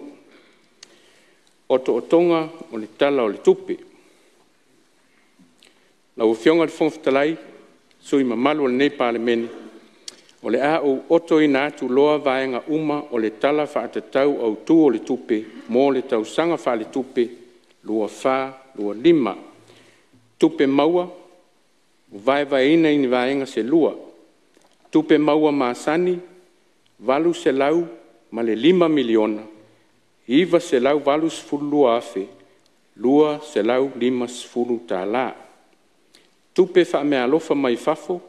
Oto o tonga o le tala o le tupe. La ufionga le fonftalai, sui mamalu o le nei palemeni, o le a o oto ina atu loa vaenga uma o le tala whaatatau au tu o le tupe, mo le tausanga wha le tupe, lua 5. Tupe maua, vaevaina ini vaenga se lua. Tupe maua maasani, valu se lau ma le 5 miliona. Iva se lau valu sfulu lua afe, lua se lau 5 sfulu ta la. Tupe wha mea alofa mai fafo,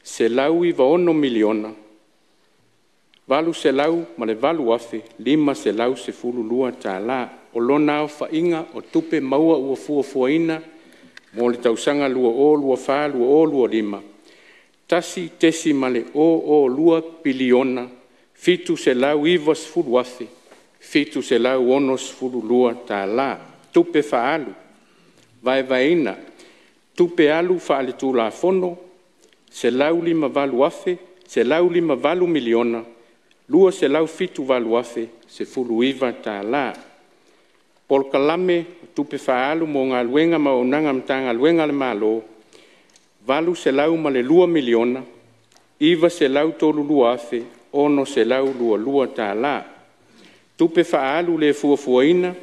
se lau I vaono miliona. Valu se lau ma le valu afe, 5 se lau se fulu lua ta la. O lona o whainga o tupe maua ua fuafuaina, mo le tausanga lua o lua 5. Tasi tesi ma le o lua biliona, fitu se lau iwa sfulu afe, fitu se lau ono sfulu lua ta la. Tupe whaalu, vaevaina, tupe alu whaale tu la fono, se lau 5 valu afe, se lau 5 valu miliona, lua se lau fitu valu afe, se fulu iwa ta la. Pol kalame, tupe whaalu mo ngā luenga ma o nanga mtanga luenga le malo, valu se lau ma le 2 miliona, iwa se lau tolu lua afe, ono se lau lua ta la. Tupe whaalu le fuafuaina,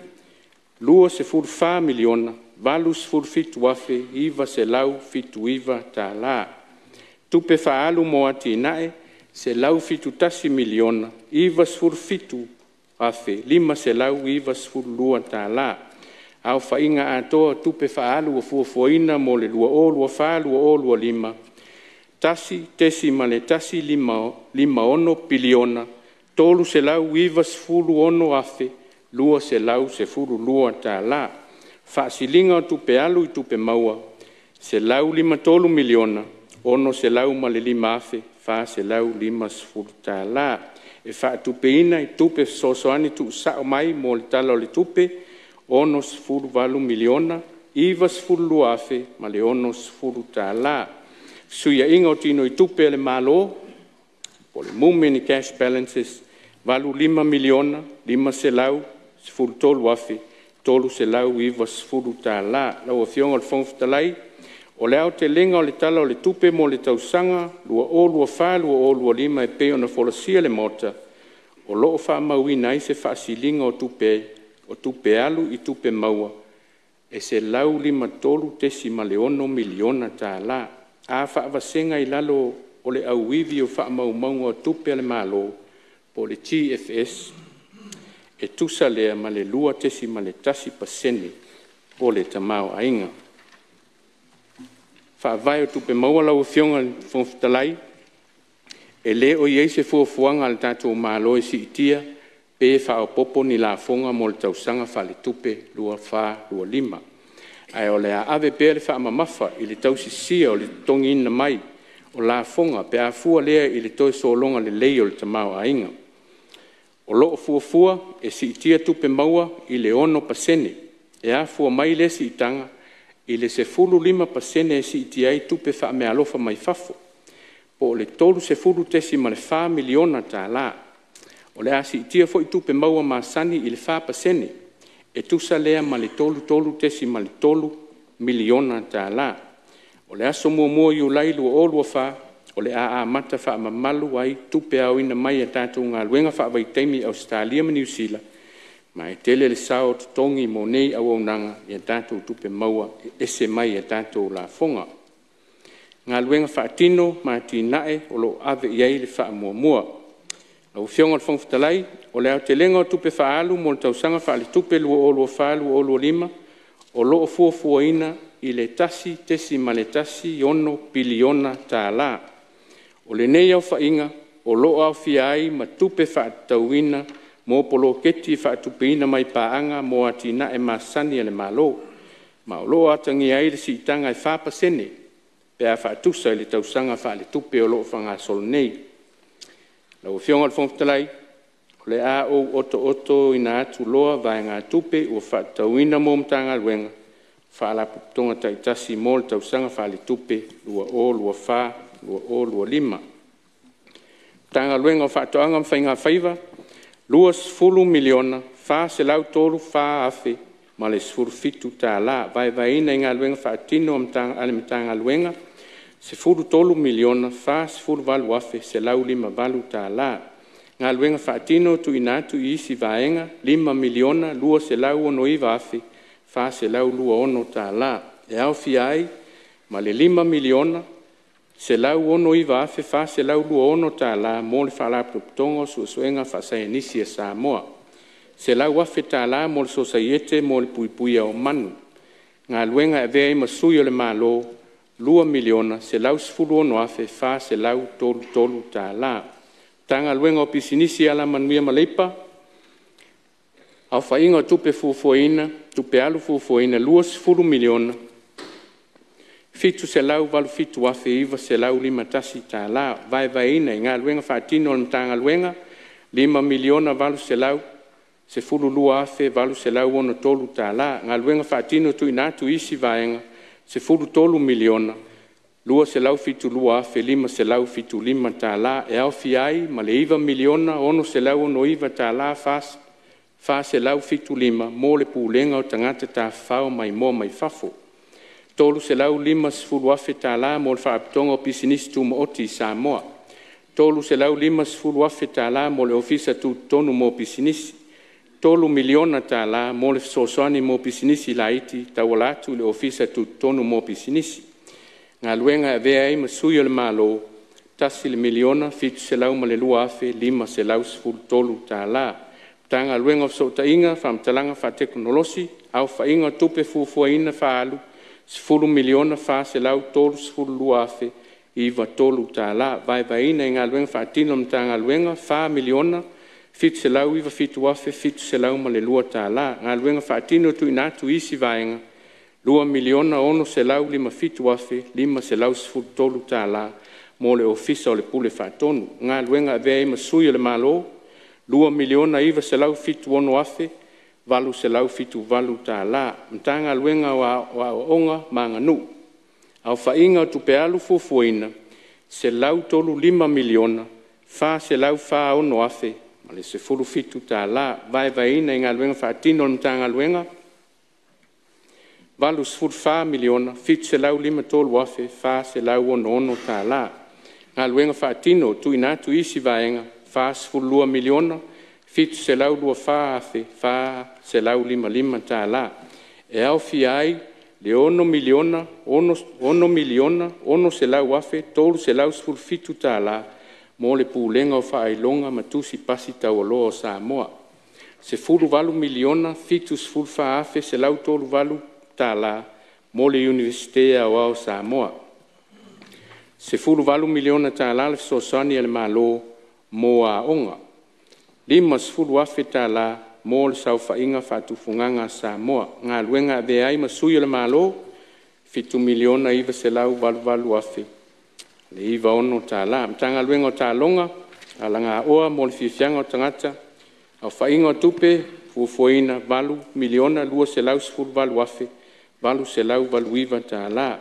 lua se fulu 5 miliona, valu se fulu fitu afe, iwa se lau fitu iwa ta la. Tupe whaalu mo ati nae, se lau fitu tasi miliona, iwa se fulu fitu afe, 5 se lau iwa se fulu lua ta la. Au whainga atoa tupe whaalu o fuafuaina mo le lua o lua 5. Tasi tesi ma le tasi 5 biliona, tolu se lau iwa se fulu ono afe, lua se lau se fulu lua ta la. Whaasilinga o tupe alu I tupe maua, se lau 5 miliona, ono se lau ma le 5 afe, wha se lau 5 se fulu ta la. E whaatupeina I tupe sosoani tu sao mai mo le tala o le tupe, ono se fulu 8 miliona, iwa se fulu lua afe, ma le ono se fulu ta la. Suia inga o tino I tupe le malo, po le mumeni cash balances, valu 5 miliona, 5 se lau, se fulu tolu afe, tolu se lau iwa se fulu ta la. Lau a fionga le fonftalai, o le au te lenga o le tala o le tupe mo le tausanga, lua 5 lua 5 e peo na folasia le mota, o loo wha mauina ai se whaasilinga o tupe alu I tupe maua, e se lau 5 tolu tesi ma le 1 miliona ta la. A whaavasenga I lalo o le au iwi o wha maunga o tupe le malo, po le TFS, e tusa lea ma le lua tesi ma le tasi paseni, po le tamau ainga. whaavai o tupe maua lau fionga whomwhitalai, e le o iei se fuafuanga al tātou mālo e si itia, pe whaopopo ni la fonga mo le tausanga whale tupe lua wha lua lima. Ai o le a ave pe le whaamamafa i le tausisia o le tongi ina mai, o la fonga pe a fua lea i le toi solonga le lei o le tamau a inga. O loo fuafua e si itia tupe maua i le ono pasene, e a fua mai le si itanga, i le se fulu 5% e si itia i tupe wha me alofa mai fafo. Po le tolu se fulu tesi ma le 4 miliona ta la. O le a si itia fo i tupe maua ma sani i le 4%, e tusa lea ma le tolu tesi ma le 3 miliona ta la. O le aso mua i ulai lua o lua wha, o le a mata wha mamalu ai tupe au ina mai a tātou ngā luenga wha vai teimi Australia ma New Zealand, ma e tele le sao tutongi mo nei au nanga i a tātou tupe maua e ese mai a tātou la fonga. Ngā luenga wha tino ma tinae o lo ave iei le wha mua. Lau fionga le whangwhitalai, o le au te lenga o tupe wha alu mo le tausanga wha le tupe lua o lua wha lua o lua lima, o lo o fuafua ina i le tasi tesi ma le tasi ono biliona tā la. O le nei au whainga, o lo au fiai ma tupe wha tauina, mo polo keti wha tupe ina mai paanga mo atina e masani e le malo. Ma o lo atangi ai le si itanga e 4%, pe a wha tusa i le tausanga wha le tupe o lo whanga sol nei. Lau fionga le whangwhitalai, o le a o oto ina atu loa vai ngā tupe o wha tauina mo mtanga luenga, wha la putonga taitasi mo le tausanga wha le tupe lua o lua wha lua o lua lima. Tanga luenga o whaatoanga mwhainga whaiva, lua sfulu miliona, wha se lau tolu wha afe, ma le sfulu fitu tā la, vai ina inga luenga whaatino ale mtanga luenga, se fulu tolu miliona, wha se fulu valu afe, se lau 5 valu tā la. Ngā luenga whaatino tu inatu i isi vaenga, 5 miliona, lua se lau ono iwa afe, wha se lau lua ono tā la. E au fiai, ma le 5 miliona, se lau ono iwa afe, wha se lau lua ono tā la, mo le whala putongo suenga wha sa enisi e Samoa. Se lau afe tā la, mo le sosaiete, mo le puipuia o manu. Ngā luenga e vea ima sui o le malo, 2 miliona, se lau sfulu ono afe, wha se lau tolu tā la. Tanga luenga o pisinisi ala manuia maleipa, au whainga o tupe fuafuaina, tupe alu fuafuaina, 2 miliona, fitu se lau valu fitu afe iwa se lau 5 tasi tā la, vai ina, ngā luenga whaatino o tanga luenga, 5 miliona valu se lau, se fulu lua afe valu se lau ono tolu tā la, ngā luenga whaatino tu inatu isi vaenga, se fulu 3 miliona, lua se lau fitu lua afe, 5 se lau fitu 5 tā la, e au fiai, ma le 1 miliona, ono se lau ono iwa tā la, wha se lau fitu 5, mo le pūlenga o tangata tā whao mai mo mai fafo. Tolu se lau 5 sfulu afe tā la, mo le whaapitonga o pisinisi tu mooti Samoa. Tolu se lau 5 sfulu afe tā la, mo le ofisa tu tonu mo pisinisi. Tolu miliona tā la, mo le sosoani mo pisinisi la iti, tawalatu le ofisa tu tonu mo pisinisi. Ngā luenga e vea ei masui o le malo, tasi le miliona, fitu se lau ma le lua afe, 5 se lau sfulu tolu tā la. Tanga luenga o sota inga, whamtalanga wha teknolosi, au wha inga tupe fuafuaina wha alu, sfulu miliona wha se lau tolu sfulu lua afe, iwa tolu tā la. Vai ina i ngā luenga wha atino mtanga luenga, wha miliona, fitu se lau iwa fitu afe, fitu se lau ma le lua tā la. Ngā luenga wha atino tu inatu isi vaenga, 2 miliona ono se lau 5 fitu afe, 5 se lau sfulu tolu tā la, mo le ofisa o le pule wha tonu. Ngā luenga vea ima sui o le malo, 2 miliona iwa se lau fitu ono afe, valu se lau fitu valu tā la. Mtanga luenga wa onga manga nu. Au whainga o tupe alu fuafuaina, se lau tolu 5 miliona, wha se lau wha ono afe, ma le se fulu fitu tā la. Vai ina i ngā luenga whaatino mtanga luenga, valu sfulu 4 miliona, fitu se lau 5 tolu afe, wha se lau ono tā la. Ngā luenga whaatino tu inatu isi vaenga, wha sfulu 2 miliona, fitu se lau 2 wha afe, wha se lau 5 tā la. E au fiai, le 1 miliona, ono se lau afe, tolu se lau sfulu fitu tā la, mo le pūlenga o whaelonga matusi pasi taualoa o Samoa. Se fulu valu miliona, fitu sfulu wha afe, se lau tolu valu tā la, mo le universitea o Samoa. 14 miliona tālā le fesosani e le mālō mo aʻoga 5 afe tālā mo le saufaʻiga faatufugaga Samoa galuega avea ai ma sui o le mālō 7 miliona iva selau valuvalu afe le iva ono tālā matagaluega o tāloga alagaʻoa mo le fiafiaga o tagata aufaʻiga o tupe fuafuaina 8 miliona 2 selau 10 afe 8 selau valuiva tālā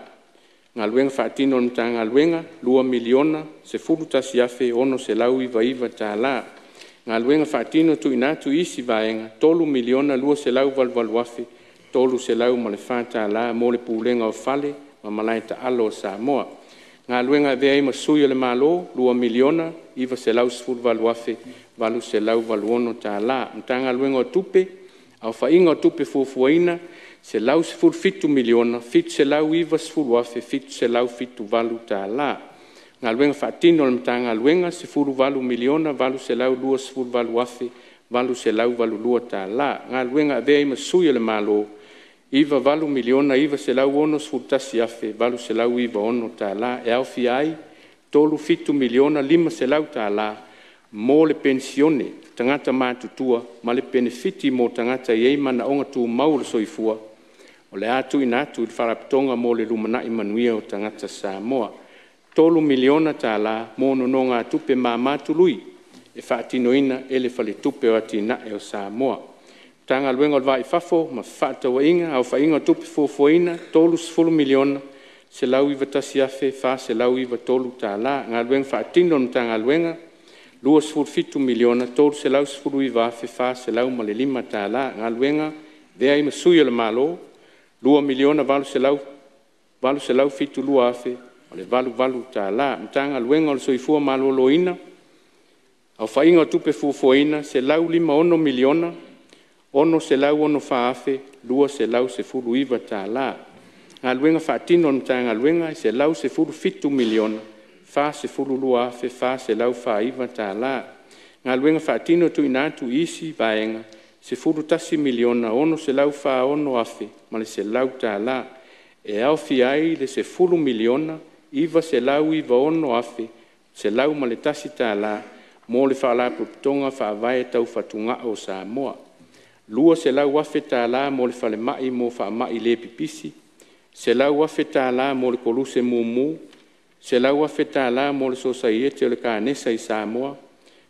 galuega faatino o le matagaluega 2 miliona 10 tasi afe 1 selau iva tālā galuega faatino tuuina atu isi vaega 3 miliona 2 selau valuvalu afe 3 selau ma le fatālā mo le pulega o fale ma malae taalo o Samoa galuega avea ai ma sui o le mālō 2 miliona iva selau 10 afe 8 selau valuono tālā matagaluega o tupe aufaʻiga o tupe fuafuaina selau 17 miliona 7 selau iva 10 afe 7 selau 7 tālā galuega faatino o le matagaluega 18 miliona 8 selau 2 10 afe 8 selau 2 tālā galuega avea ai ma sui o le mālō iva 8 miliona iva selau 1 10 tasi afe 8 selau iva 1 tālā e aofia ai 7 miliona 5 selau tālā mo le pensione tagata matutua ma le benefiti mo tagata iai manaʻoga tumau le soifua o le atuina atu i le faalapotoga mo le lumanaʻi manuia o tagata Samoa 3 miliona tālā mo nonoga atupe mamatului e faatinoina e le faletupe o atinaʻe o Samoa tagaluega o le vaʻifafo ma faatauaʻiga aufaʻiga o tupe fuafuaina 10 miliona selau iva tasi afe fa selau iva 3 tālā galuega faatino o le matagaluega 27 miliona 3 selau 10 afe fa selau ma le 5 tālā galuega vea ai ma sui o le mālō 2 miliona 8 selau 7 afe o le 8 tālā matagaluega o le soifua malōlōina aufaʻiga o tupe fuafuaina selau 5 miliona 1 selau 1 faafe 2 selau 10 tālā galuega faatino o le matagaluega selau 17 miliona fa 10 afe fa selau 5 tālā galuega faatino tuuina atu isi vaega 10 tasi miliona 1 selau 1 afe ma le selau tālā e aofia ai le 10 miliona iva selau iva 1 afe selau ma le tasi tālā mo le faalapotoga faavae taufatugaʻo o Samoa 2 selau afe tālā mo le falemaʻi mo faamaʻi lē pipisi selau afe tālā mo le koluse mumu selau afe tālā mo le sosaiete o le kanesa i Samoa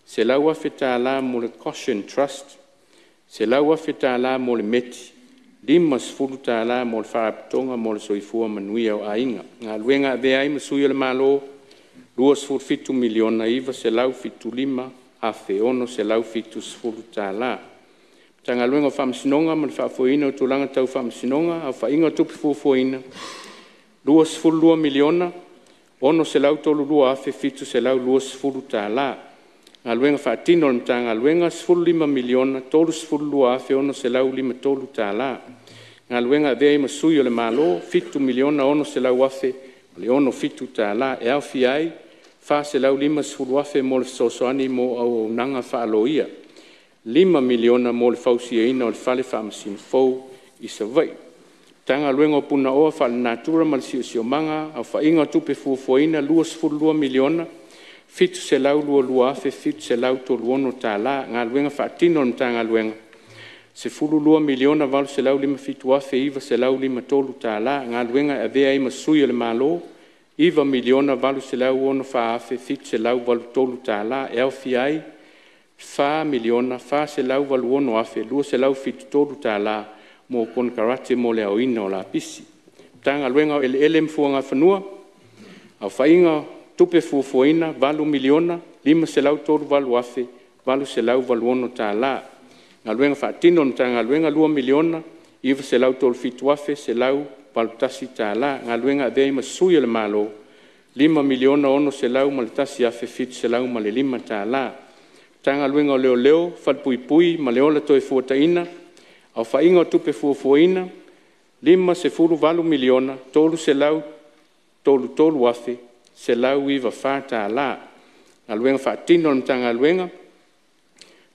selau afe tālā mo le Caution Trust selau afe tālā mo le meti 5 tālā mo le faalapotoga mo le soifua manuia o aiga galuega avea ai ma sui o le mālō 27 miliona iva selau 75 afe 1 selau 70 tālā tagaluega o faamasinoga ma le faafoina o tulaga tau faamasinoga aufaʻiga o tupe fuafuaina 22 miliona 1 selau 3 afe 7 selau 20 tālā galuega faatino o le matagaluega 15 miliona 3 afe 1 selau 5 tālā galuega avea ai ma sui o le mālō 7 miliona 1 selau afe o le 7 tālā e aofia ai fa selau 5 afe mo le fesoasoani mo auaunaga faaloia 5 miliona mo le fausiaina o le fale faamasino fou i savai tagaluega o punaoa faalenātura ma le siosiomaga aufaʻiga o tupe fuafuaina 22 miliona 7 selau 2 afe 7 selau 3 tālā galuega faatino o le matagaluega 12 miliona 8 selau 5 afe iva selau 5 tālā galuega avea ai ma sui o le mālō 1 miliona 8 selau 1 faafe 7 selau 8 tālā e aofia ai fa miliona fa selau 8 afe 2 selau 7 tālā mo kon karate mo le auina o la pisi tagaluega o ele mfuaga fanua aufaʻiga tupe fuafuaina 8 miliona 5 selau 3 afe 8 selau 8 tālā galuega faatino o le matagaluega 2 miliona 9 selau 3 afe selau 8 tasi tālā galuega avea ai ma sui o le mālō 5 miliona 1 selau ma le tasi afe 7 selau ma le 5 tālā tagaluega o leoleo falepuipui ma le ola toe fuataina aufaʻiga o tupe fuafuaina 5 miliona 3 selau 3 afe selau 4 tālā galuega faatino o le matagaluega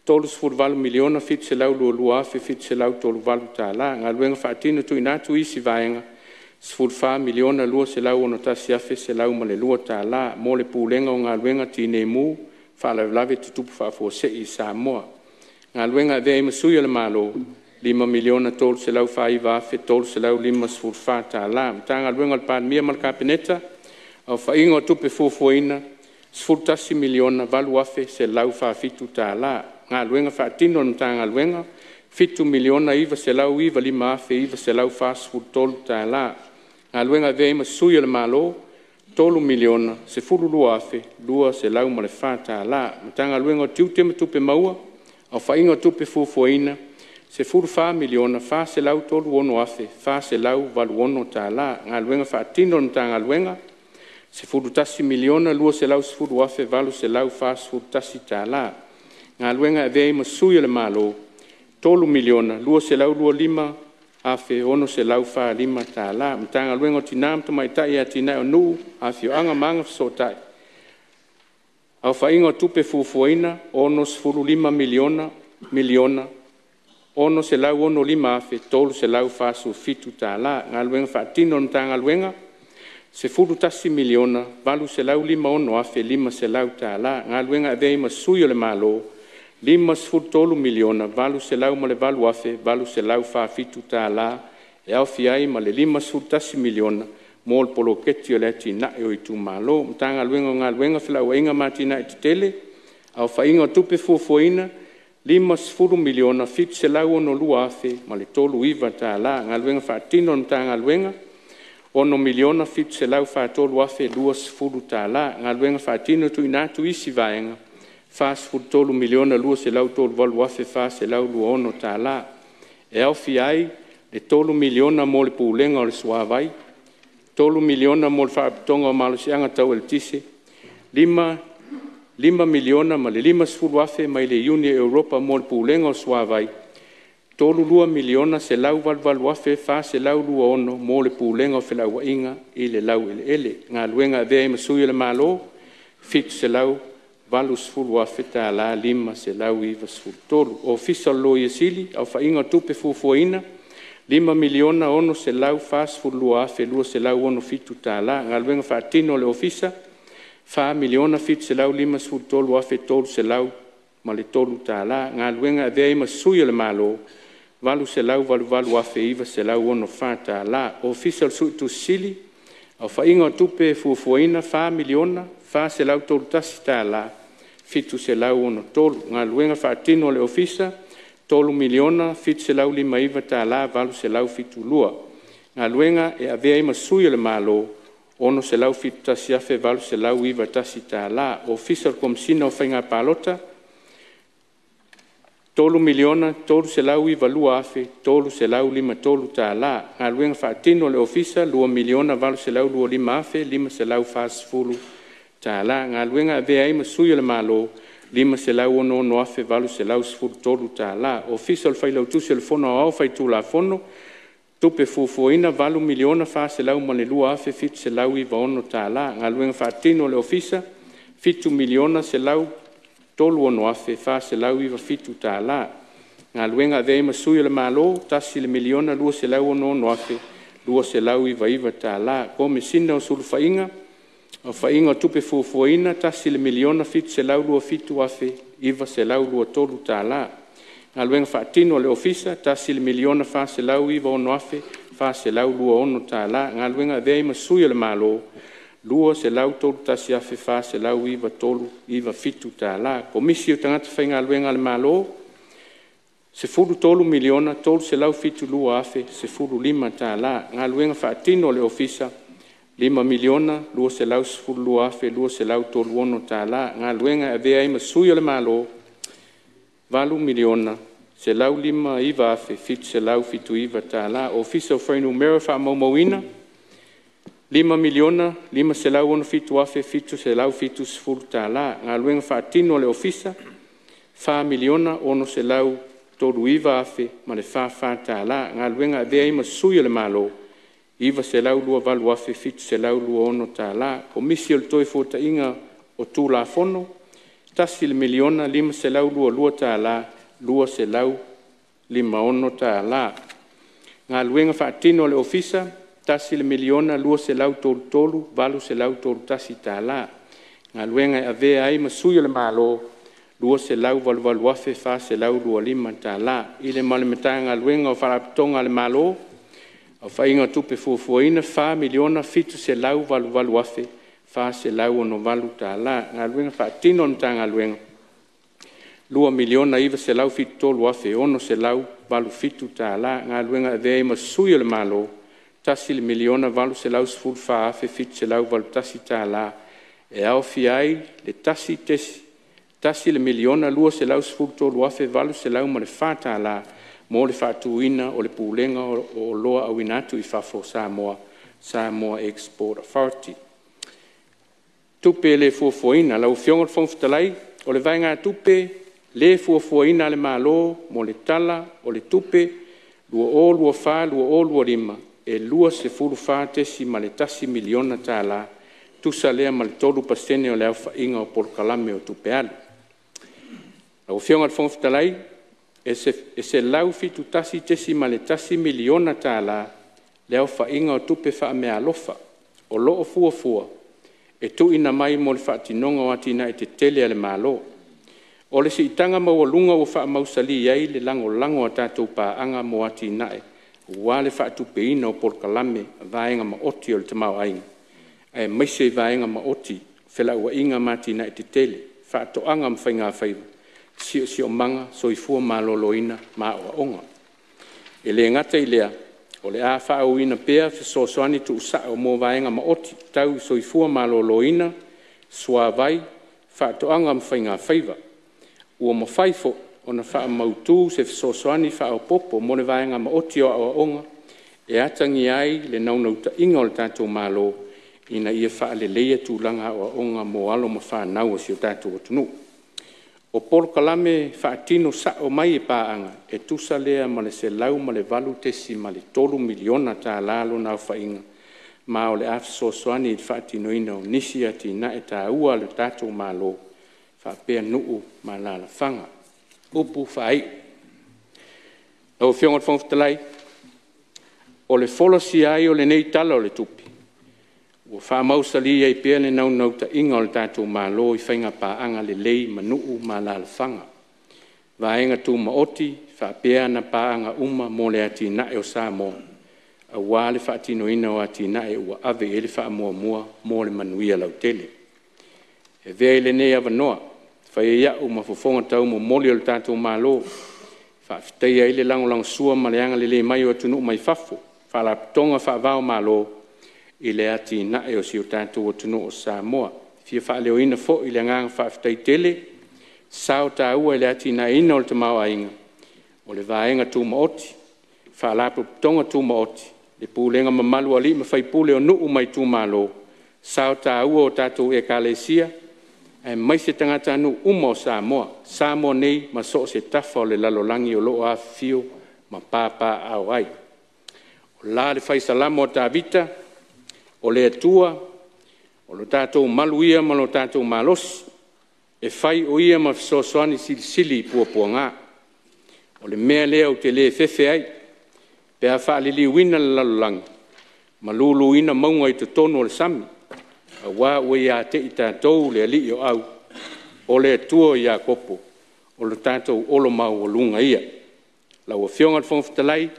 3 miliona 7 selau 2 afe 7 selau 3 tālā galuega faatino tuuina atu isi vaega 14 miliona lua se lau ono tasi afe se lau ma le lua tālā mo le pūlenga o ngā luenga tine mū whaalavelave tutupu whaafuosei I Samoa. Ngā luenga vea ima sui le malo 5 miliona tolu se lau whaiva afe tolu se lau 5 tālā. Mta ngā luenga le pānmia ma le kapeneta au whaingo tupe fuafuaina 10 miliona valu afe se lau whaafitu tālā. Ngā luenga whaatino mta ngā luenga 7 miliona iwa se lau iwa 5 afe iwa se lau tolu tālā. Ngā luenga vea ima sui le malo 3 miliona se lua afe lua se lau ma le tālā. Mta ngā luenga tiu tema tupe maua au whaingo tupe fuafuaina se 4 miliona se lau tolu ono afe se lau valu ono tālā. Ngā luenga whaatino mta ngā luenga se 10 miliona lua se lau se afe valu se lau tasi tālā. Ngā luenga vea ima sui le malo 3 miliona lua se lau lua 5 afe ono se lau 5 tālā. Mta ngā luenga tina mta mai tai a tina o nuu afe o anga manga fisotai. Au whaingo tupe fuafuaina ono se 5 miliona ono se lau ono 5 afe tolu se lau fitu tālā. Ngā luenga whaatino mta ngā luenga se 10 miliona valu se lau 5 ono afe 5 se lau tālā. Ngā luenga vea ima sui o le malo 5 miliona valu se lau ma le valu afe valu se lau fitu tālā e au fiai ma le 5 miliona mo le poloketi o le atina e o I tumalo. Mta ngā luenga whilau inga matina e te tele au whainga tupe fuafuaina 5 miliona fitu se lau ono lua afe ma le tolu iwa tālā. Ngā luenga whaatino mta ngā luenga 1 miliona fitu se lau tolu afe 2 tālā. Ngā luenga whaatino tu inatu isi vaenga 3 miliona lua se lau tolu valu afe se lau lua ono tālā. E au fiai le 3 miliona mo le pūlenga o le suavai 3 miliona mo le whaapitonga o malosianga tau el tise 5 miliona ma le 5 afe mai le Unia Europa mo le pūlenga o suavai 3 miliona se lau valu afe se lau lua ono mo le pūlenga o whilau inga I le lau ele. Ngā luenga vea ima sui le malo fitu se lau valu 10 afe tālā 5 se lau iwa 10 o fisa lo Iesili au whainga tupe fuafuaina 5 miliona ono se lau 10 afe lua se lau ono fitu tālā. Ngā luenga whaatino le ofisa 4 miliona fitu se lau 5 afe tolu se lau ma le tolu tālā. Ngā luenga vea ima sui le malo valu se lau valu afe iwa se lau ono tālā. O fisa sui tu sili au whainga tupe fuafuaina 4 miliona se lau tolu tasi tālā fitu se lau ono tolu. Ngā luenga whaatino le ofisa 3 miliona fitu se lau 5 iwa tālā valu se lau fitu lua. Ngā luenga e avea ima sui le malo ono se lau fitu tasi afe valu se lau iwa tasi tālā. O ofisa le komisina o whainga palota 3 miliona tolu se lau iwa lua afe tolu se lau 5 tolu tālā. Ngā luenga whaatino le ofisa 2 miliona valu se lau lua 5 afe 5 se lau 10 tālā. Ngā luenga vea ima sui le malo 5 se lau ono afe valu se lau 10 tolu tālā. Ofisa le whailau tusi le fono au whaitu la fono tupe fuafuaina valu miliona se lau ma le lua afe fitu se lau iwa ono tālā. Ngā luenga whaatino le ofisa 7 miliona se lau tolu ono afe se lau iwa fitu tālā. Ngā luenga vea ima sui le malo tasi le miliona lua se lau ono afe lua se lau iwa tālā. Ko mesina o sulu whainga o whainga tupe fuafuaina tasi le miliona fitu se lau lua fitu afe iwa se lau lua tolu tālā. Ngā luenga whaatino le ofisa tasi le miliona se lau iwa ono afe se lau lua ono tālā. Ngā luenga vea ima sui le malo lua se lau tolu tasi afe se lau iwa tolu iwa fitu tālā. Komisi o tangata whainga luenga le malo se 3 miliona tolu se lau fitu lua afe se 5 tālā. Ngā luenga whaatino le ofisa 5 miliona lua se lau 10 afe lua se lau tolu ono tālā. Ngā luenga avea ima sui o le malo 4 miliona se lau 5 iwa afe fitu se lau fitu iwa tālā. Ofisa o whainu mera whaamaumauina 5 miliona 5 se lau ono fitu afe fitu se lau fitu 10 tālā. Ngā luenga whaatino le ofisa 4 miliona ono se lau tolu iwa afe ma le 5 tālā. Ngā luenga avea ima sui o le malo iwa se lau lua valu afe fitu se lau lua ono tālā. Komisi o le toi fuatainga o tū la fono tasi le miliona 5 se lau lua tālā lua se lau 5 ono tālā. Ngā luenga whaatino le ofisa tasi le miliona lua se lau tolu valu se lau tolu tasi tālā. Ngā luenga e avea ai masui o le mālo lua se lau valu afe fa se lau lua lima tālā. I le malemata ngā luenga o wharapitonga le mālo au whainga tupe fuafuaina fa miliona fitu se lau valu afe fa se lau ono valu tālā. Ngā luenga whaatino nta ngā luenga lua miliona iwa se lau fitu tolu afe ono se lau valu fitu tālā. Ngā luenga avea ai masui o le mālo tasi le miliona valu se lau sfulu fa afe fitu se lau valu tasi tālā. E au fiai le tasi tesi. Tasi le miliona lua se lau sfulu tolu afe valu se lau ma le fa tālā. Mo le whaatuina o le pūlenga o loa au inatu I whafo Samoa Export Authority. Tupe le fuafuaina, lau fionga whongwhitalai, o le vainga tupe, le fuafuaina le mālo, mo le tala, o le tupe, lua o lua wha, lua o lua lima, e lua se fulu wha tesi ma le tasi miliona tālā, tusa lea ma le tolu pasene o le au whainga o Polokalame o tupe alu. Lau fionga whongwhitalai, e se lau fitu tasi tesi ma le tasi miliona tālā, le au whainga o tupe wha mea alofa, o loo fuafua, e tu ina mai mo le whaatinonga o atina e te tele ale mālo. O le si itanga mawalunga o wha mausali iai le lango a tātou pāanga mo atinae, ua le whaatupe ina o Polokalame vaenga ma oti o le tamau ainga. E maise vaenga ma oti, whela ua inga matina e te tele, whaatoanga ma whainga whaiva. Si o manga soifua maloloina ma o onga. E le ngata I lea, o le a whaauina pea fisosoani tu usao mo vaenga ma oti, tau soifua maloloina, sua vai, whaatoanga ma whainga whaiva. Ua ma whaifo, o na wha mautu se fisosoani whao popo mo le vaenga ma oti o onga, e atangi ai le naunauta inga o le tātou malo, ina ia wha le leia tūlanga o onga mo alo ma wha nau si o tātou o tunu. O Polokalame whaatino sa o mai e pāanga e tusa lea ma le se lau ma le valu tesi ma le tolu miliona tā lalo nau whainga. Ma o le afsosoani I whaatino ina o nisi ati na e tā ua le tātou mālo whaapea nuu ma lala whanga. Upu whaai. Au whiongot whongwhitalai, o le folosi ai o le nei tala o le tupi. Ua whaamausali ai pea le naunauta inga o le tātou mālo I whainga pāanga le lei manuu ma lala whanga. Vaenga tū maoti, whaapea na pāanga uma mo le ati nae o Samoa. A wā le whaatino ina o ati nae ua ave e le whaamua mua mo le manuia lau tele. E vea le nei avanoa, whae iau ma fofonga tau mo moli o le tātou mālo. Whaafitei ai le langolang sua ma le anga le mai o atunu mai fafo. Whaalapitonga whaavao mālo. I le ati nae o si o tātou o tunu o Samoa. Fia whaaleo ina fo I le ngang whaafitei tele, sao tā ua I le ati nae ina o le tamau ainga. O le vaenga tū maoti, whaalapo tonga tū maoti, le pūlenga mamalu ali ma whaipule o nuu mai tū malo, sao tā ua o tātou e kālesia, e mai se tangata anu uma o Samoa, Samoa nei ma so se tafa o le lalolangi o loo a fio ma pāpā au ai. O la le whaisalamo o tā vita, o le atua, o lo tātou maluia ma lo tātou malosi, e whai o ia ma fisosoani sili pua ngā. O le mea lea o te le fefe ai, pe a whaalili wina le lalolangi, ma lulu ina maunga I te tono le sami, a wā ua ia te I tātou le ali o au, o le atua ia kopo, o lo tātou olo mau o lunga ia. La ua whionga le whongwhitalai,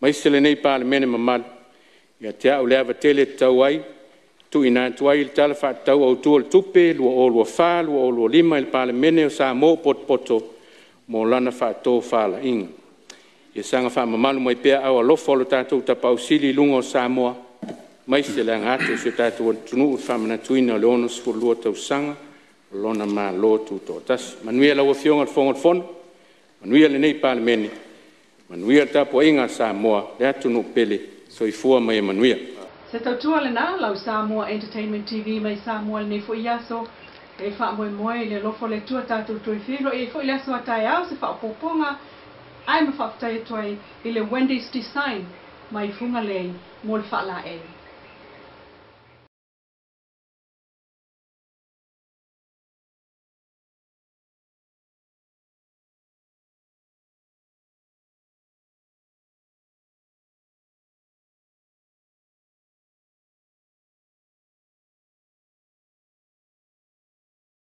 maise le nei pāle mene mamadu, ia te au lea tele tau ai, tu ina tu ai le tala whaatau au tua le tupe, lua o lua wha, lua o lua lima il pāle mene o Samoa poto, mo lana whaatau whala inga. Ia sanga wha mamalu mai pea au alofa o lo tātou tapau sili lunga o Samoa, mai se le angatu se tātou o tunu u whamana tuina o le ono sifur lua tau sanga, lona mā lo tu tō tasi. Manuia lau a whionga le whongot, manuia le nei pāle mene, manuia tapu inga Samoa, le atunu pele, soifua mai manuia. Se tautua le nā, lau Samoa Entertainment TV mai Samoa le nei fo iaso, e wha moe le lofo le tua tātou tui whiro, e fo i laso atai au se wha poponga, ai ma wha ptai tuai I le Wendy's Design mai funga lei, mo le wha la e.